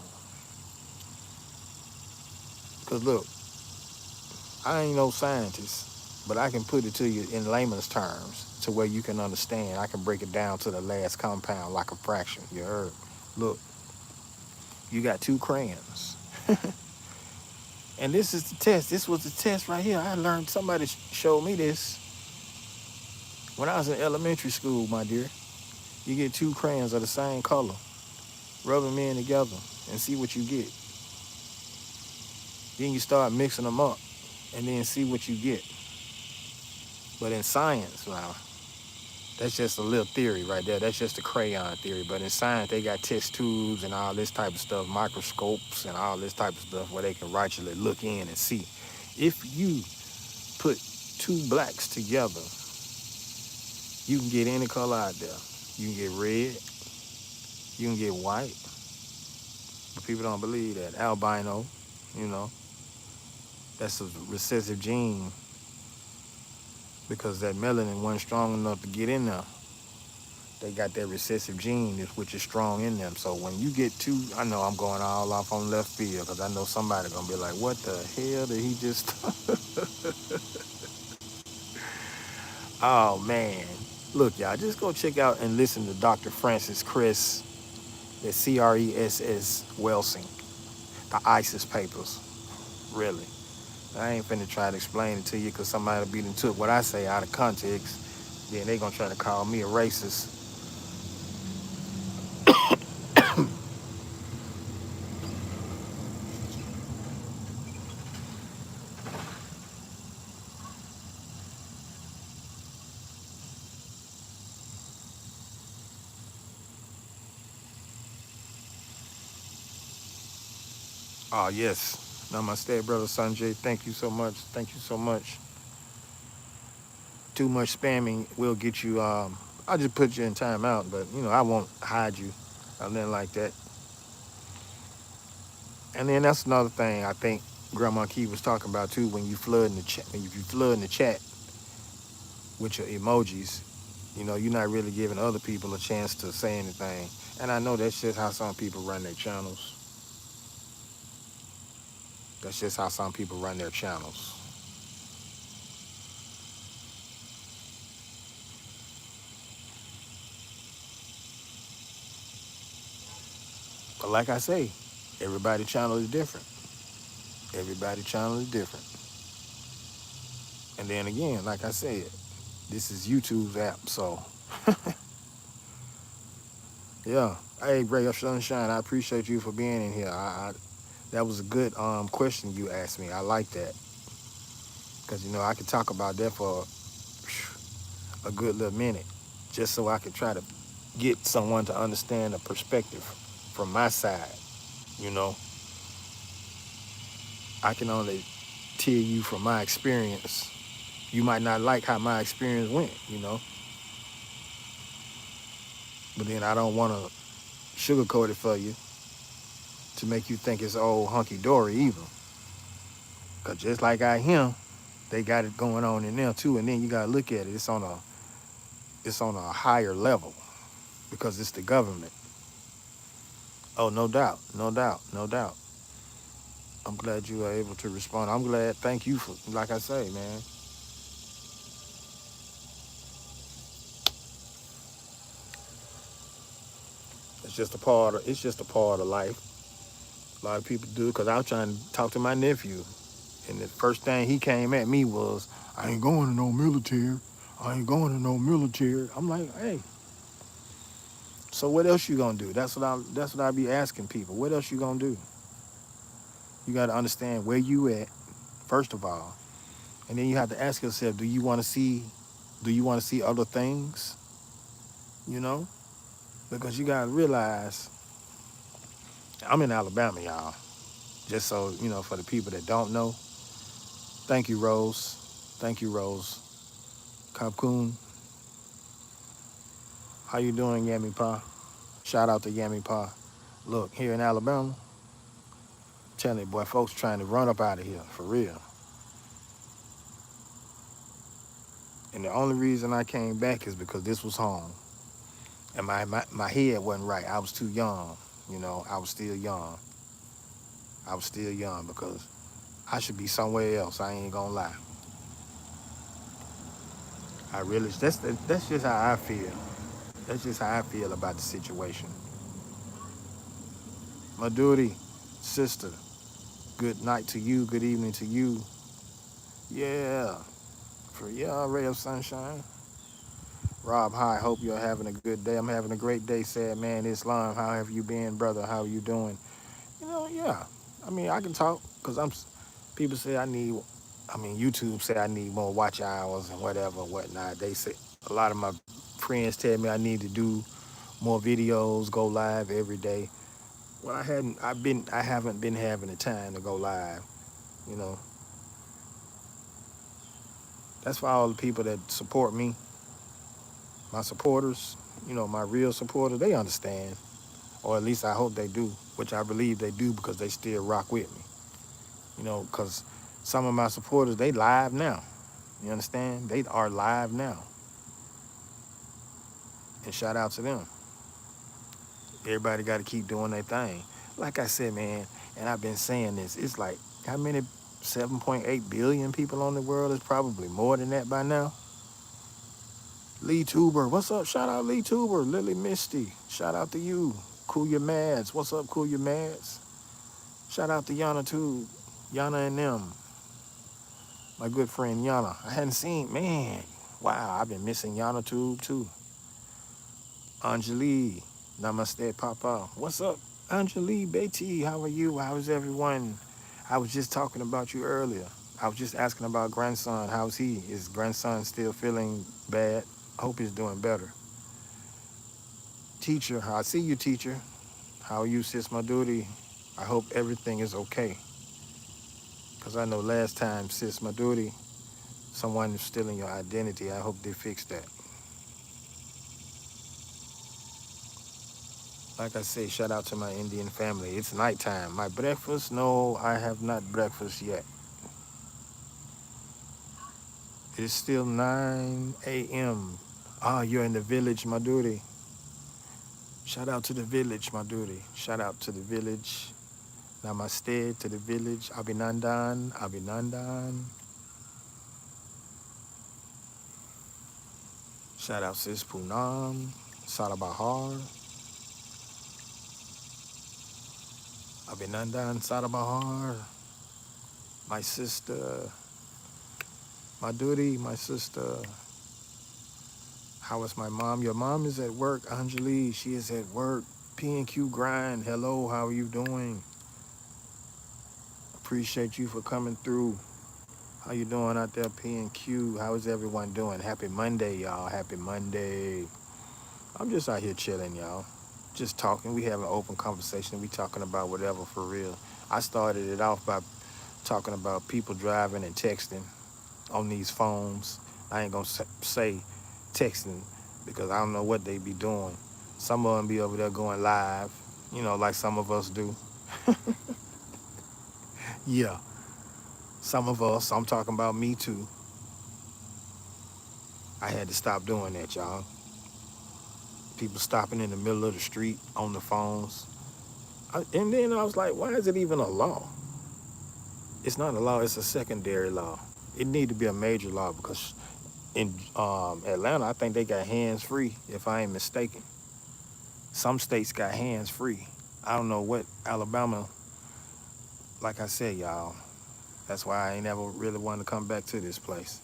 Because look, I ain't no scientist, but I can put it to you in layman's terms to where you can understand. I can break it down to the last compound like a fraction. You heard? Look, you got two crayons. And this is the test. This was the test right here. I learned, somebody showed me this when I was in elementary school, my dear. You get two crayons of the same color, rub them in together, and see what you get. Then you start mixing them up and then see what you get. But in science, now, that's just a little theory right there. That's just a crayon theory. But in science, they got test tubes and all this type of stuff, microscopes and all this type of stuff where they can actually look in and see. If you put two blacks together, you can get any color out there. You can get red, you can get white, but people don't believe that. Albino, you know, that's a recessive gene because that melanin wasn't strong enough to get in there. They got that recessive gene which is strong in them. So when you get two, I know I'm going all off on left field because I know somebody gonna be like, "What the hell did he just?" Oh man, look y'all, just go check out and listen to Dr. Francis Chris, the CRESS Welsing, the ISIS papers. Really, I ain't finna try to explain it to you because somebody be done took what I say out of context. Then they gonna try to call me a racist. Oh yes. Namaste, brother Sanjay. Thank you so much. Thank you so much. Too much spamming will get you. I'll just put you in timeout, but I won't hide you or nothing like that. And then that's another thing I think Grandma Key was talking about too. When you flood in the chat, when you flood in the chat with your emojis, you're not really giving other people a chance to say anything. And I know that's just how some people run their channels. That's just how some people run their channels. But like I say, everybody channel is different. Everybody channel is different. And then again, like I said, this is YouTube's app, so yeah. Hey, Ray of Sunshine, I appreciate you for being in here. That was a good question you asked me. I like that because I could talk about that for a good little minute, just so I could try to get someone to understand the perspective from my side. You know, I can only tell you from my experience. You might not like how my experience went, but then I don't want to sugarcoat it for you to make you think it's old hunky dory either. Cause just like I him, they got it going on in there too. And then you gotta look at it. It's on a higher level because it's the government. Oh, no doubt, no doubt, no doubt. I'm glad you were able to respond. I'm glad. Thank you for, like I say, man. It's just a part of life. A lot of people do because I was trying to talk to my nephew, and the first thing he came at me was, "I ain't going to no military. I ain't going to no military." I'm like, hey, so what else you gonna do? That's what I be asking people. What else you gonna do? You got to understand where you at first of all, and then you have to ask yourself, do you want to see other things? You know, because you got to realize I'm in Alabama, y'all. Just so for the people that don't know. Thank you, Rose. Thank you, Rose. Kapkun, how you doing, Yami Pa? Shout out to Yami Pa. Look, here in Alabama, telling you, boy, folks trying to run up out of here for real. And the only reason I came back is because this was home. And my head wasn't right. I was too young. I was still young. I was still young because I should be somewhere else. I ain't gonna lie. I really, that's just how I feel. That's just how I feel about the situation. My duty, sister, good night to you, good evening to you. Yeah, for yeah, ray of sunshine. Rob, hi, hope you're having a good day. I'm having a great day, sad man. Islam, how have you been, brother? How are you doing? Yeah. I mean, I can talk because People say YouTube say I need more watch hours and whatever, whatnot. They say a lot of my friends tell me I need to do more videos, go live every day. Well, I haven't been having the time to go live. You know, that's for all the people that support me, my supporters. You know, my real supporters. They understand, or at least I hope they do, which I believe they do because they still rock with me. You know, because some of my supporters they live now. You understand? They are live now, and shout out to them. Everybody got to keep doing their thing. Like I said, man, and I've been saying this. It's like how many 7.8 billion people on the world? It's probably more than that by now. Lee Tuber, what's up? Shout out Lee Tuber, Lily Misty. Shout out to you, Kuya Mads. What's up, Kuya Mads? Shout out to Yana too, Yana and them. My good friend Yana. I hadn't seen, man. Wow, I've been missing Yana too. Anjali, Namaste Papa. What's up, Anjali Betty? How are you? How is everyone? I was just talking about you earlier. I was just asking about grandson. How's he? Is grandson still feeling bad? I hope he's doing better. Teacher, I see you, teacher. How are you, sis Maduri? I hope everything is okay. Because I know last time, sis Maduri, someone is stealing your identity. I hope they fix that. Like I say, shout out to my Indian family. It's nighttime. My breakfast? No, I have not breakfast yet. It's still 9 a.m. Ah, you're in the village, Maduri. Shout out to the village, Maduri. Shout out to the village. Namaste to the village. Abhinandan, Abhinandan. Shout out sis Poonam, Sarabahar. Abhinandan, Sarabahar. My sister, Maduri, my sister. How is my mom? Your mom is at work, Anjali. She is at work. P&Q grind. Hello, how are you doing? Appreciate you for coming through. How you doing out there, P&Q? How is everyone doing? Happy Monday, y'all. Happy Monday. I'm just out here chilling, y'all. Just talking. We have an open conversation. We talking about whatever for real. I started it off by talking about people driving and texting on these phones. I ain't gonna say texting because I don't know what they be doing. Some of them be over there going live, you know, like some of us do. Yeah, some of us. I'm talking about me too. I had to stop doing that, y'all. People stopping in the middle of the street on the phones. And then I was like, why is it even a law? It's not a law, it's a secondary law. It need to be a major law because in Atlanta, I think they got hands-free, if I ain't mistaken. Some states got hands-free. I don't know what Alabama, like I said, y'all, that's why I ain't ever really wanted to come back to this place.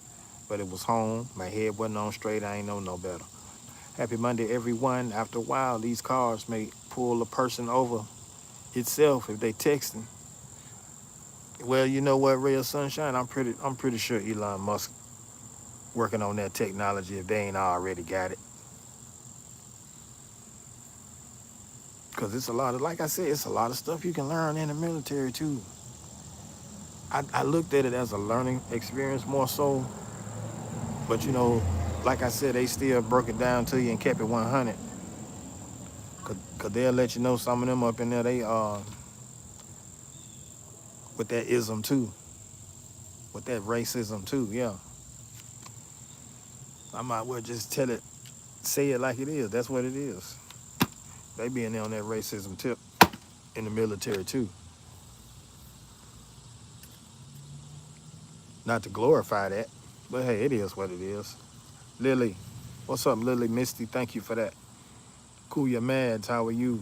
But it was home. My head wasn't on straight. I ain't know no better. Happy Monday, everyone. After a while, these cars may pull a person over itself if they texting. Well, you know what, Ray of Sunshine? I'm pretty sure Elon Musk working on that technology if they ain't already got it. Because it's a lot of, like I said, it's a lot of stuff you can learn in the military too. I looked at it as a learning experience more so, but you know, like I said, they still broke it down to you and kept it 100. Cause they'll let you know some of them up in there, they with that ism too, with that racism too, yeah. I might well just say it like it is. That's what it is. They be in there on that racism tip in the military too. Not to glorify that, but hey, it is what it is. Lily, what's up, Lily Misty? Thank you for that. Kuya Mads, how are you?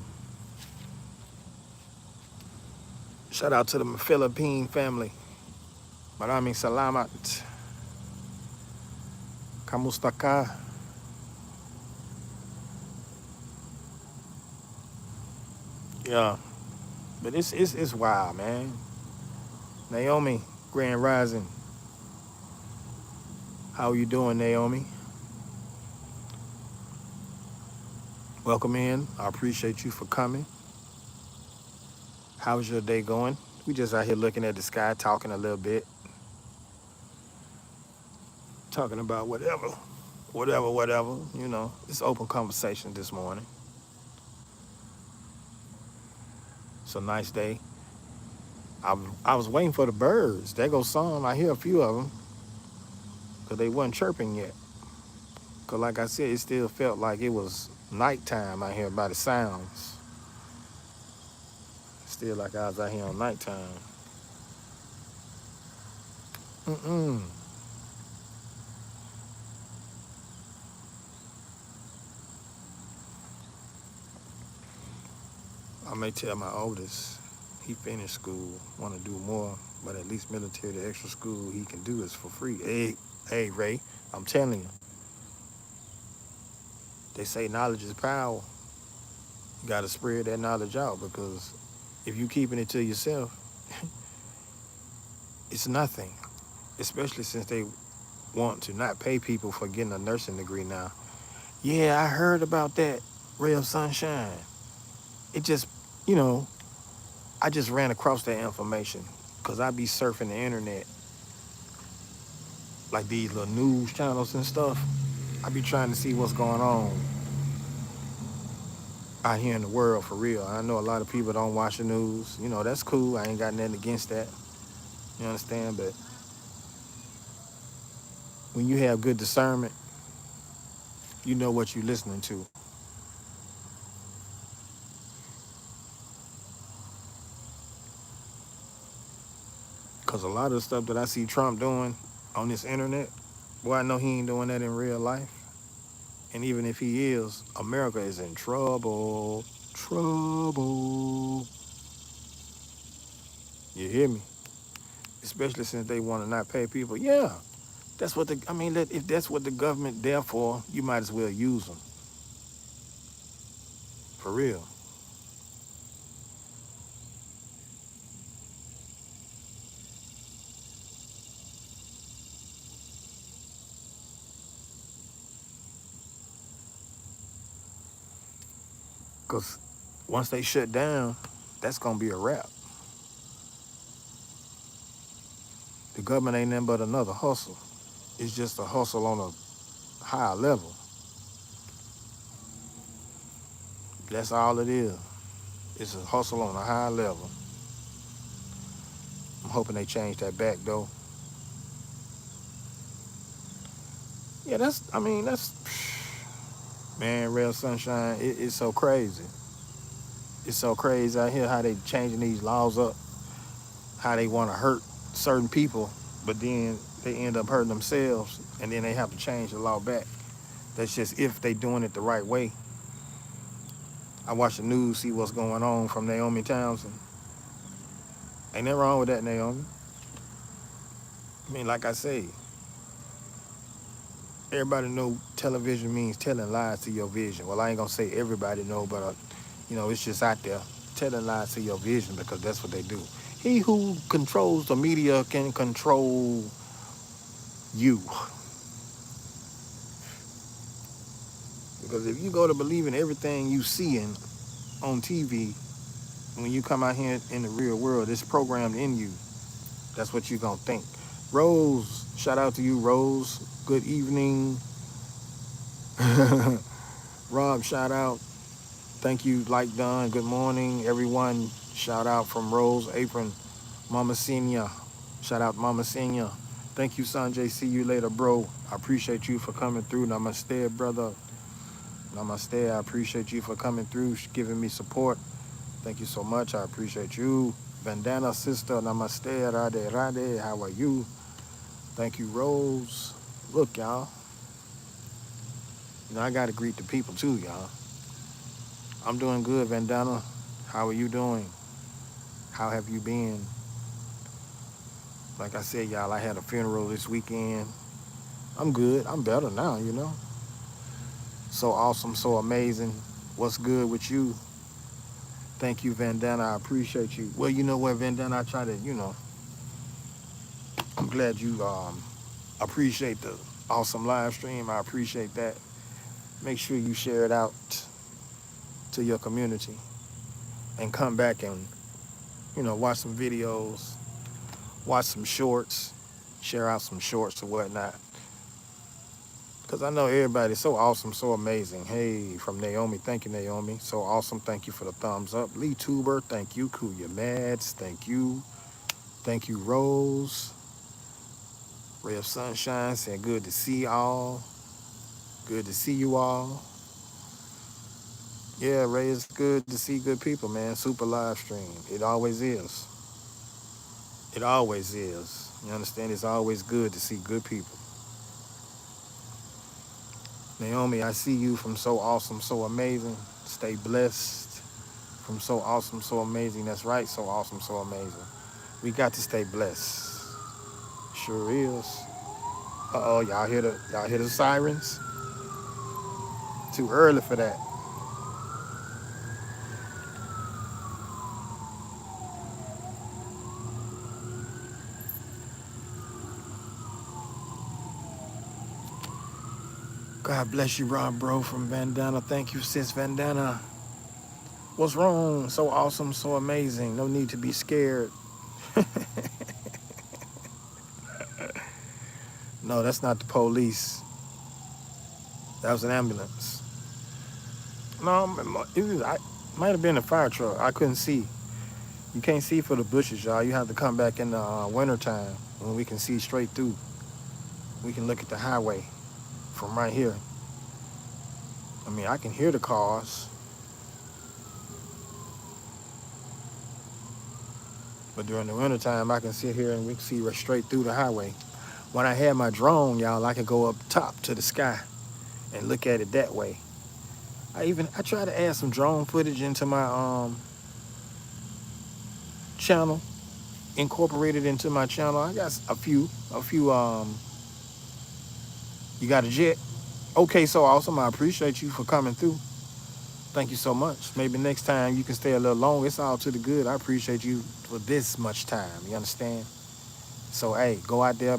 Shout out to the Philippine family. Maraming salamat. Kamusta ka? Yeah, but it's wild, man. Naomi, Grand Rising. How are you doing, Naomi? Welcome in. I appreciate you for coming. How's your day going? We just out here looking at the sky, talking a little bit, talking about whatever. It's open conversation this morning. It's a nice day. I was waiting for the birds. There goes some. I hear a few of them because they wasn't chirping yet. Because like I said, it still felt like it was nighttime out here by the sounds. Still like I was out here on nighttime. Mm-mm. I may tell my oldest, he finished school, want to do more, but at least military, the extra school he can do is for free. Hey, Ray, I'm telling you, they say knowledge is power. You got to spread that knowledge out because if you keeping it to yourself, it's nothing. Especially since they want to not pay people for getting a nursing degree now. Yeah, I heard about that, Ray of Sunshine. It just, you know, I just ran across that information because I be surfing the internet, like these little news channels and stuff. I be trying to see what's going on out here in the world for real. I know a lot of people don't watch the news. That's cool. I ain't got nothing against that. You understand? But when you have good discernment, you know what you're listening to. Because a lot of the stuff that I see Trump doing on this internet, boy, I know he ain't doing that in real life. And even if he is, America is in trouble. Trouble. You hear me? Especially since they want to not pay people. Yeah, if that's what the government there for, you might as well use them. For real. Because once they shut down, that's going to be a wrap. The government ain't nothing but another hustle. It's just a hustle on a higher level. That's all it is. It's a hustle on a high level. I'm hoping they change that back, though. Yeah, man, Real Sunshine, it's so crazy. It's so crazy out here how they changing these laws up, how they want to hurt certain people, but then they end up hurting themselves, and then they have to change the law back. That's just if they doing it the right way. I watch the news, see what's going on from Naomi Townsend. Ain't nothing wrong with that, Naomi. Like I say, everybody know television means telling lies to your vision. Well, I ain't gonna say everybody know, but it's just out there telling lies to your vision because that's what they do. He who controls the media can control you. Because if you go to believing everything you see on TV, when you come out here in the real world, it's programmed in you. That's what you're gonna think. Rose, shout out to you, Rose. Good evening. Rob, shout out. Thank you, Like Don. Good morning, everyone. Shout out from Rose Apron, Mama Senior. Shout out Mama Senior. Thank you, Sanjay. See you later, bro. I appreciate you for coming through. Namaste, brother. Namaste. I appreciate you for coming through, giving me support. Thank you so much. I appreciate you. Bandana sister, namaste, rade, rade. How are you? Thank you, Rose. Look, y'all. I got to greet the people too, y'all. I'm doing good, Vandana. How are you doing? How have you been? Like I said, y'all, I had a funeral this weekend. I'm good. I'm better now. So awesome, so amazing. What's good with you? Thank you, Vandana. I appreciate you. Well, you know what, Vandana, I try to, I'm glad you appreciate the awesome live stream. I appreciate that. Make sure you share it out to your community and come back and, watch some videos, watch some shorts, share out some shorts or whatnot. Because I know everybody's so awesome, so amazing. Hey, from Naomi, thank you, Naomi. So awesome, thank you for the thumbs up. Lee Tuber, thank you. Kuya Mads, thank you. Thank you, Rose. Ray of Sunshine saying good to see all. Good to see you all. Yeah, Ray, it's good to see good people, man. Super live stream. It always is. It always is. You understand? It's always good to see good people. Naomi, I see you from so awesome, so amazing. Stay blessed. From so awesome, so amazing. That's right, so awesome, so amazing. We got to stay blessed. Sure is. Uh-oh, y'all hear the sirens? Too early for that. God bless you, Rob Bro from Vandana. Thank you, sis Vandana. What's wrong? So awesome, so amazing. No need to be scared. No, that's not the police. That was an ambulance. No, I might have been a fire truck. I couldn't see. You can't see for the bushes, y'all. You have to come back in the wintertime when we can see straight through. We can look at the highway from right here. I mean, I can hear the cars, but during the wintertime, I can sit here and we can see right straight through the highway. When I had my drone, y'all, I could go up top to the sky and look at it that way. I tried to add some drone footage into my channel, incorporated into my channel. I got a few. You got a jet? Okay, so awesome. I appreciate you for coming through. Thank you so much. Maybe next time you can stay a little longer. It's all to the good. I appreciate you for this much time. You understand? So hey, go out there,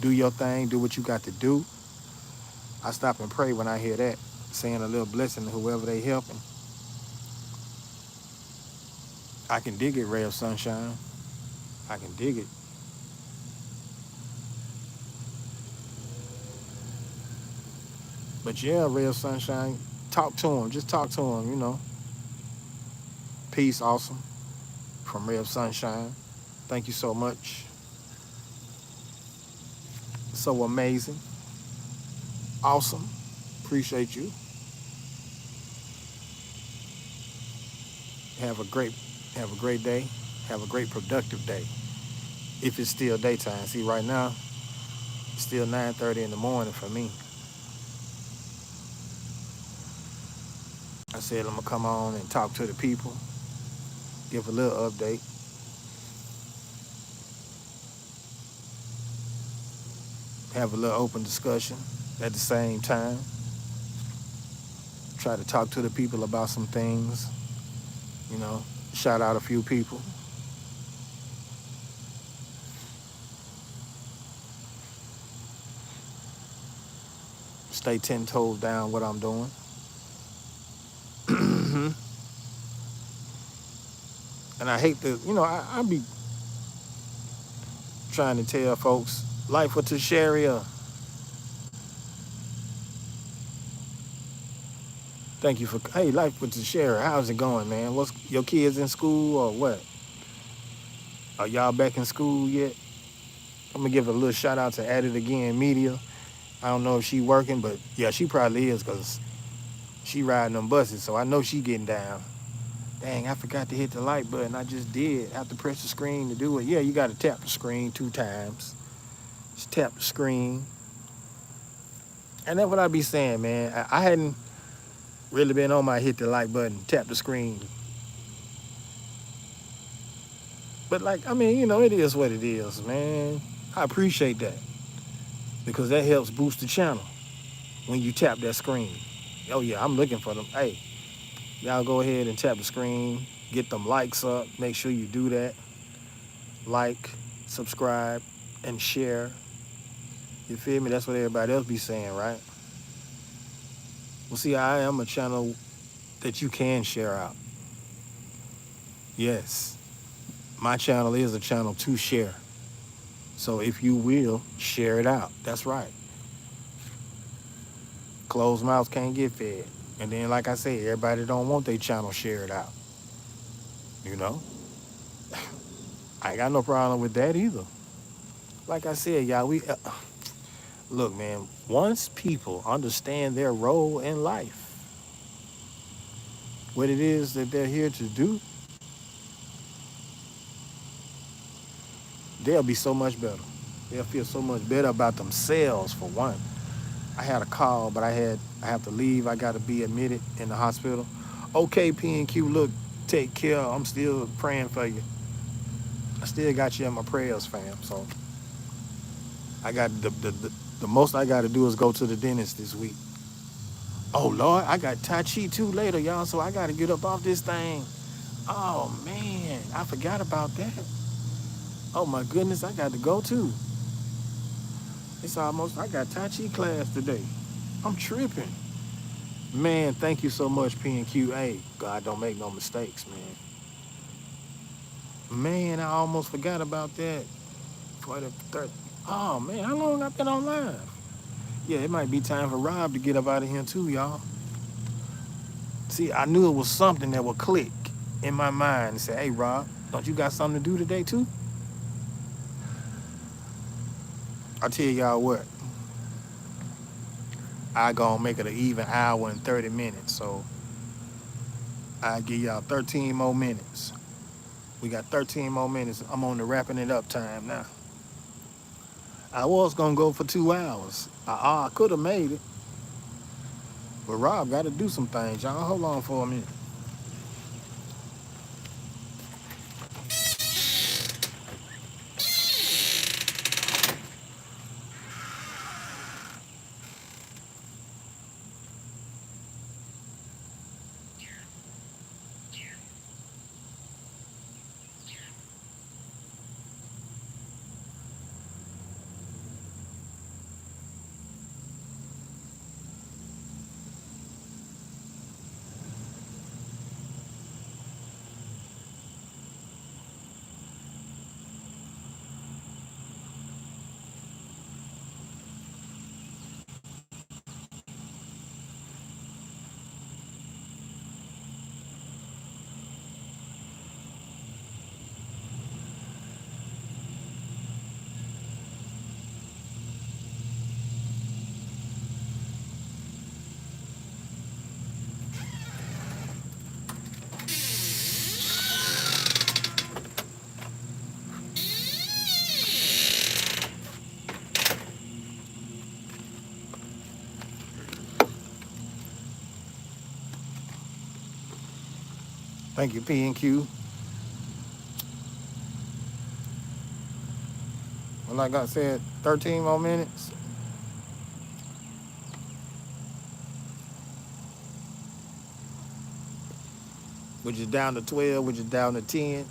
do your thing, do what you got to do. I stop and pray when I hear that, saying a little blessing to whoever they helping. I can dig it, Ray of Sunshine. I can dig it. But yeah, Ray of Sunshine, talk to him. Just talk to him, Peace, awesome. From Ray of Sunshine. Thank you so much. So amazing. Awesome. Appreciate you. Have a great have a great day. Have a great productive day. If it's still daytime. See, right now, it's still 9:30 in the morning for me. I said I'm gonna come on and talk to the people, give a little update, have a little open discussion at the same time. Try to talk to the people about some things, you know, shout out a few people. Stay 10 toes down what I'm doing. And I hate to, I be trying to tell folks, life with Tasharia. Thank you for, hey, life with Tasharia. How's it going, man? What's your kids in school or what? Are y'all back in school yet? I'm gonna give a little shout out to At It Again Media. I don't know if she working, but yeah, she probably is because she riding them buses, so I know she getting down. Dang, I forgot to hit the like button. I just did. I have to press the screen to do it. Yeah, you got to tap the screen 2 times. Just tap the screen. And that's what I be saying, man. I hadn't really been on my hit the like button, tap the screen. But like, I mean, it is what it is, man. I appreciate that because that helps boost the channel when you tap that screen. Oh yeah, I'm looking for them. Hey, y'all go ahead and tap the screen, get them likes up. Make sure you do that. Like, subscribe, and share. You feel me? That's what everybody else be saying, right? Well, see, I am a channel that you can share out. Yes, my channel is a channel to share. So if you will, share it out. That's right. Closed mouths can't get fed. And then, like I said, everybody don't want their channel shared out. You know, I ain't got no problem with that either. Like I said, y'all, we look, man. Once people understand their role in life, what it is that they're here to do, they'll be so much better. They'll feel so much better about themselves for one. I had a call, but I have to leave. I got to be admitted in the hospital. Okay, P and Q, look, take care. I'm still praying for you. I still got you in my prayers, fam. So I got the most I got to do is go to the dentist this week. Oh Lord, I got Tai Chi too later, y'all. So I got to get up off this thing. Oh man, I forgot about that. Oh my goodness, I got to go too. It's almost I got Tai Chi class today. I'm tripping. Man, thank you so much, P and Q. Hey, God don't make no mistakes, man. Man, I almost forgot about that. For the third. Oh man, how long I been on live? Yeah, it might be time for Rob to get up out of here too, y'all. See, I knew it was something that would click in my mind and say, hey Rob, don't you got something to do today too? I tell y'all what, I gonna make it an even hour and 30 minutes. So I give y'all 13 more minutes. We got 13 more minutes. I'm on the wrapping it up time now. I was gonna go for 2 hours. I could have made it, but Rob got to do some things, y'all. Hold on for a minute. Thank you, P and Q. Well, like I said, 13 more minutes. Which is down to 12, which is down to 10.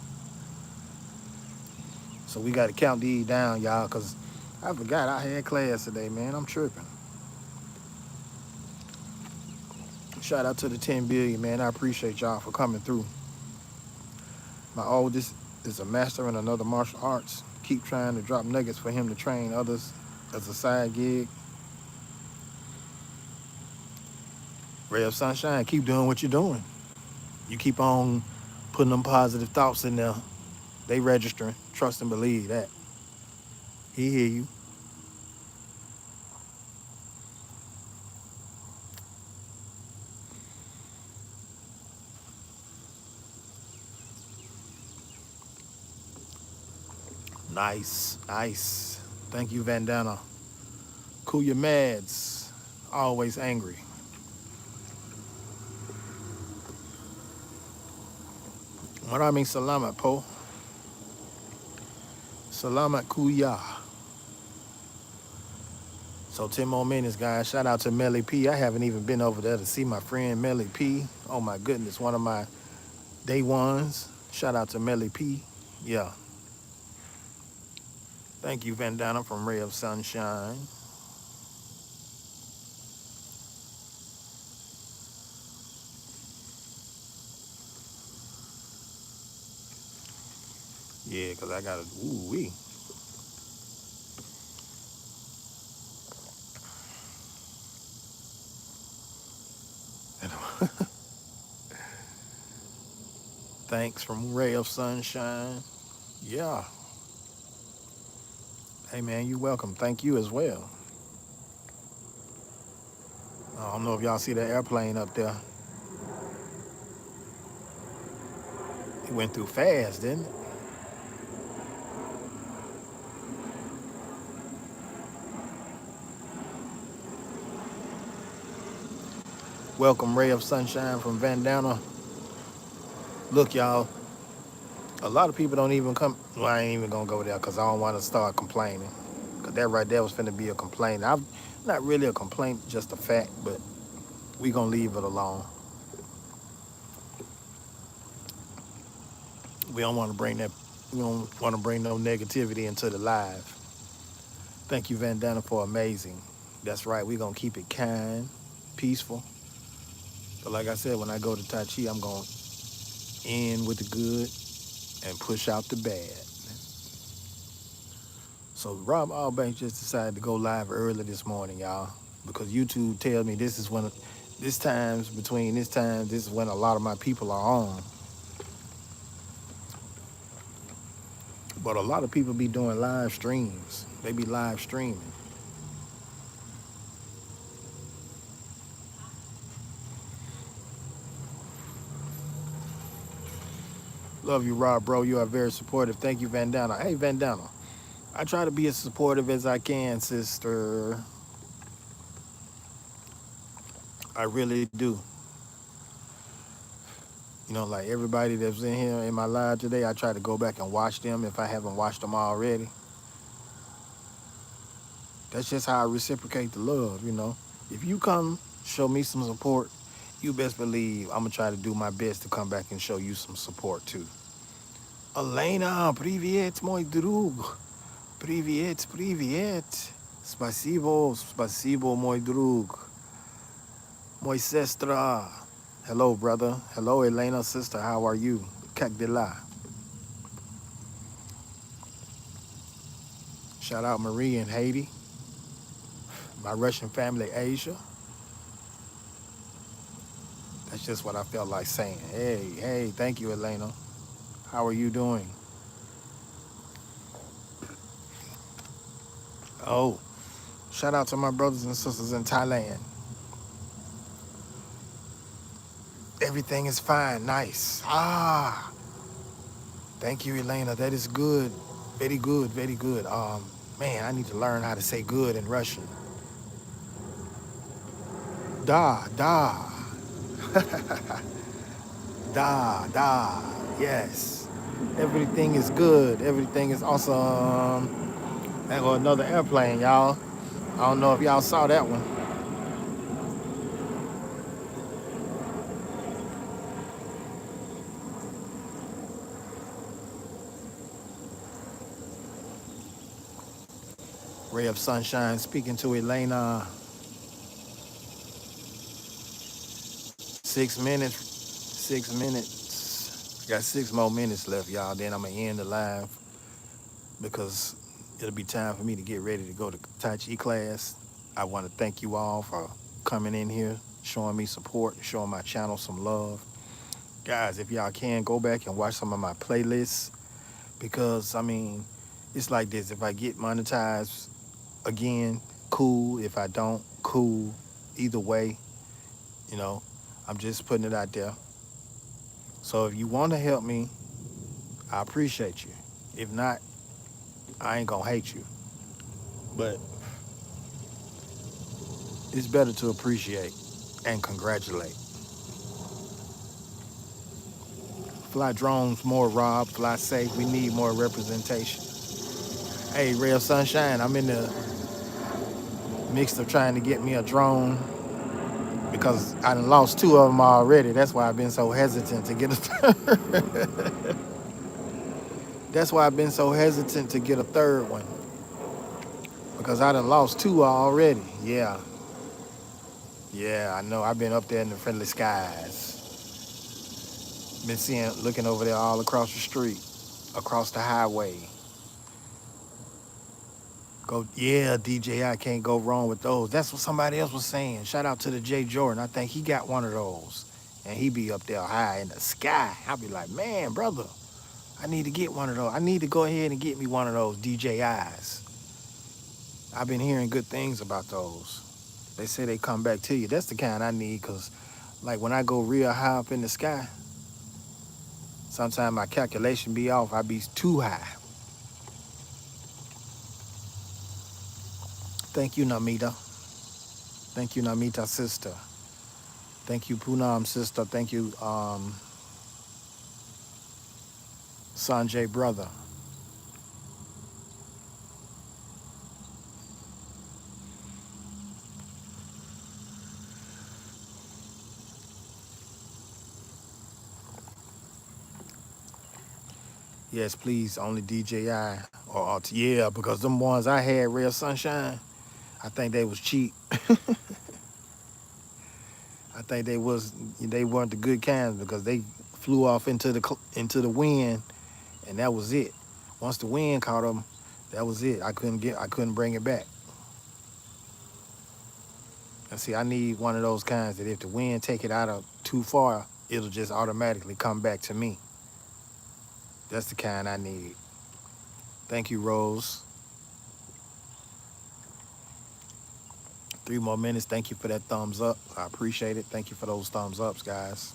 So we got to count these down, y'all, because I forgot I had class today, man. I'm tripping. Shout out to the 10 billion, man. I appreciate y'all for coming through. My oldest is a master in another martial arts. Keep trying to drop nuggets for him to train others as a side gig. Ray of Sunshine, keep doing what you're doing. You keep on putting them positive thoughts in there. They registering. Trust and believe that. He hear you. Nice, nice. Thank you, Vandana. Cool your mads. Always angry. Maraming salamat po. Salamat kuya. So 10 more minutes, guys. Shout out to Melly P. I haven't even been over there to see my friend Melly P. Oh my goodness, one of my day ones. Shout out to Melly P. Yeah. Thank you, Vandana from Ray of Sunshine. Yeah, because I got to, ooh wee. Thanks from Ray of Sunshine. Yeah. Hey, man, you welcome. Thank you as well. I don't know if y'all see that airplane up there. It went through fast, didn't it? Welcome, Ray of Sunshine from Vandana. Look, y'all, a lot of people don't even come. Well, I ain't even gonna go there because I don't want to start complaining. Because that right there was finna be a complaint. I'm not really a complaint, just a fact, but we gonna leave it alone. We don't want to bring that. We don't want to bring no negativity into the live. Thank you, Vandana, for amazing. That's right. We gonna keep it kind, peaceful. But like I said, when I go to Tai Chi, I'm gonna end with the good and push out the bad. So Rob Allbanks just decided to go live early this morning, y'all, because YouTube tells me this is when, this is when a lot of my people are on. But a lot of people be doing live streams. They be live streaming. Love you, Rob, bro. You are very supportive. Thank you, Vandana. Hey, Vandana. I try to be as supportive as I can, sister. I really do. You know, like everybody that's in here in my live today, I try to go back and watch them if I haven't watched them already. That's just how I reciprocate the love, you know. If you come show me some support, you best believe I'm gonna try to do my best to come back and show you some support too. Elena, привет, мой друг. Привет, привет. Спасибо, спасибо, мой друг. Мой сестра. Hello, brother. Hello, Elena, sister. How are you? Как дела? Shout out Marie in Haiti. My Russian family, Asia. That's just what I felt like saying. Hey, hey, thank you, Elena. How are you doing? Oh, shout out to my brothers and sisters in Thailand. Everything is fine, nice. Ah, thank you, Elena. That is good. Very good, very good. Man, I need to learn how to say good in Russian. Da, da, da, da. Yes. Everything is good. Everything is awesome. There go another airplane, y'all. I don't know if y'all saw that one. Ray of Sunshine speaking to Elena. 6 minutes. 6 minutes. Got 6 more minutes left, y'all. Then I'm gonna end the live because it'll be time for me to get ready to go to Tai Chi class. I want to thank you all for coming in here, showing me support, showing my channel some love. Guys, if y'all can, go back and watch some of my playlists because, I mean, it's like this. If I get monetized again, cool. If I don't, cool. Either way, you know, I'm just putting it out there. So if you want to help me, I appreciate you. If not, I ain't gonna hate you. But it's better to appreciate and congratulate. Fly drones more, Rob. Fly safe. We need more representation. Hey, Ray of Sunshine, I'm in the mix of trying to get me a drone because I done lost two of them already. That's why I've been so hesitant to get a That's why I've been so hesitant to get a third one. because I done lost two already. Yeah, yeah, I know. I've been up there in the friendly skies. Been seeing, looking over there all across the street, across the highway. Go, yeah, DJI can't go wrong with those. That's what somebody else was saying. Shout out to the Jay Jordan. I think he got one of those, and he be up there high in the sky. I'll be like, man, brother, I need to get one of those. I need to go ahead and get me one of those DJIs. I've been hearing good things about those. They say they come back to you. That's the kind I need, because like when I go real high up in the sky, sometimes my calculation be off. I be too high. Thank you, Namita. Thank you, Namita sister. Thank you, Poonam sister. Thank you, Sanjay brother. Yes, please, only DJI or yeah, because them ones I had, Real Sunshine, I think they was cheap. I think they weren't the good kinds because they flew off into the wind, and that was it. Once the wind caught them, that was it. I couldn't bring it back. And see, I need one of those kinds that if the wind take it out of too far, it'll just automatically come back to me. That's the kind I need. Thank you, Rose. 3 more minutes. Thank you for that thumbs up. I appreciate it. Thank you for those thumbs ups, guys.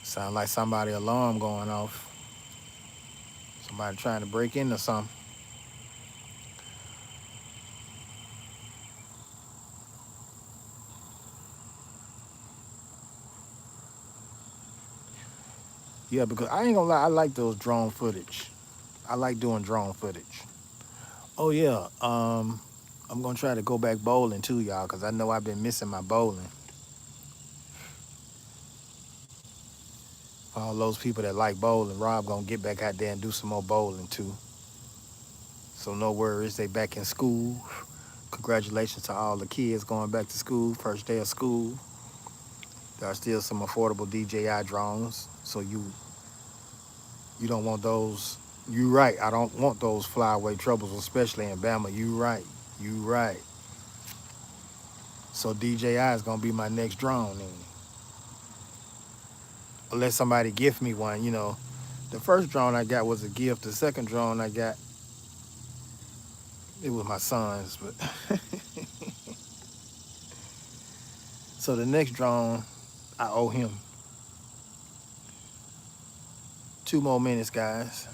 Sound like somebody alarm going off. Somebody trying to break into something. Yeah, because I ain't gonna lie, I like those drone footage. I like doing drone footage. Oh yeah, I'm gonna try to go back bowling too, y'all, because I know I've been missing my bowling. For all those people that like bowling, Rob gonna get back out there and do some more bowling too. So no worries, they back in school. Congratulations to all the kids going back to school, first day of school. There are still some affordable DJI drones, so you don't want those. You right, I don't want those flyaway troubles, especially in Bama. You right, you right. So DJI is gonna be my next drone, then. Unless somebody gift me one, The first drone I got was a gift. The second drone I got, it was my son's, but so the next drone I owe him. 2 more minutes, guys.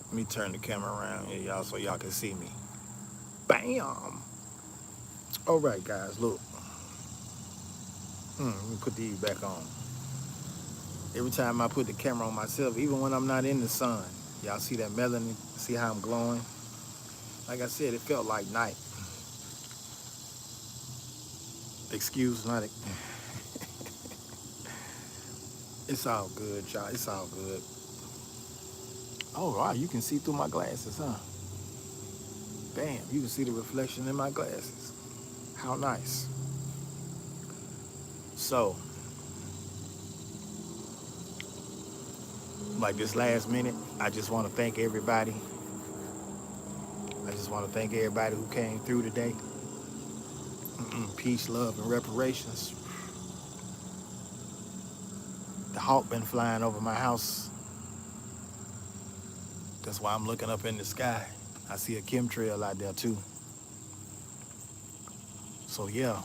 Let me turn the camera around here, y'all, so y'all can see me. Bam! All right, guys, look. Let me put these back on. Every time I put the camera on myself, even when I'm not in the sun, y'all see that melanin? See how I'm glowing? Like I said, it felt like night. Excuse, not. It's all good, y'all. It's all good. Oh, wow, you can see through my glasses, huh? Bam, you can see the reflection in my glasses. How nice. So, like this last minute, I just want to thank everybody. I just want to thank everybody who came through today. Peace, love, and reparations. The hawk been flying over my house. That's why I'm looking up in the sky. I see a chemtrail out there too. So yeah,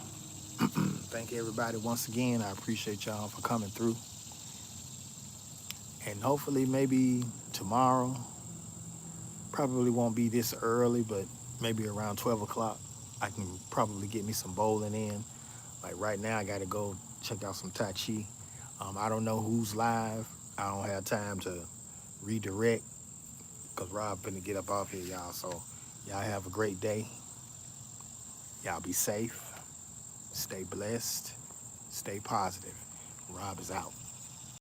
Thank everybody once again. I appreciate y'all for coming through. And hopefully maybe tomorrow, probably won't be this early, but maybe around 12 o'clock, I can probably get me some bowling in. Like right now, I got to go check out some Tai Chi. I don't know who's live. I don't have time to redirect because Rob finna get up off here, y'all. So y'all have a great day. Y'all be safe. Stay blessed. Stay positive. Rob is out.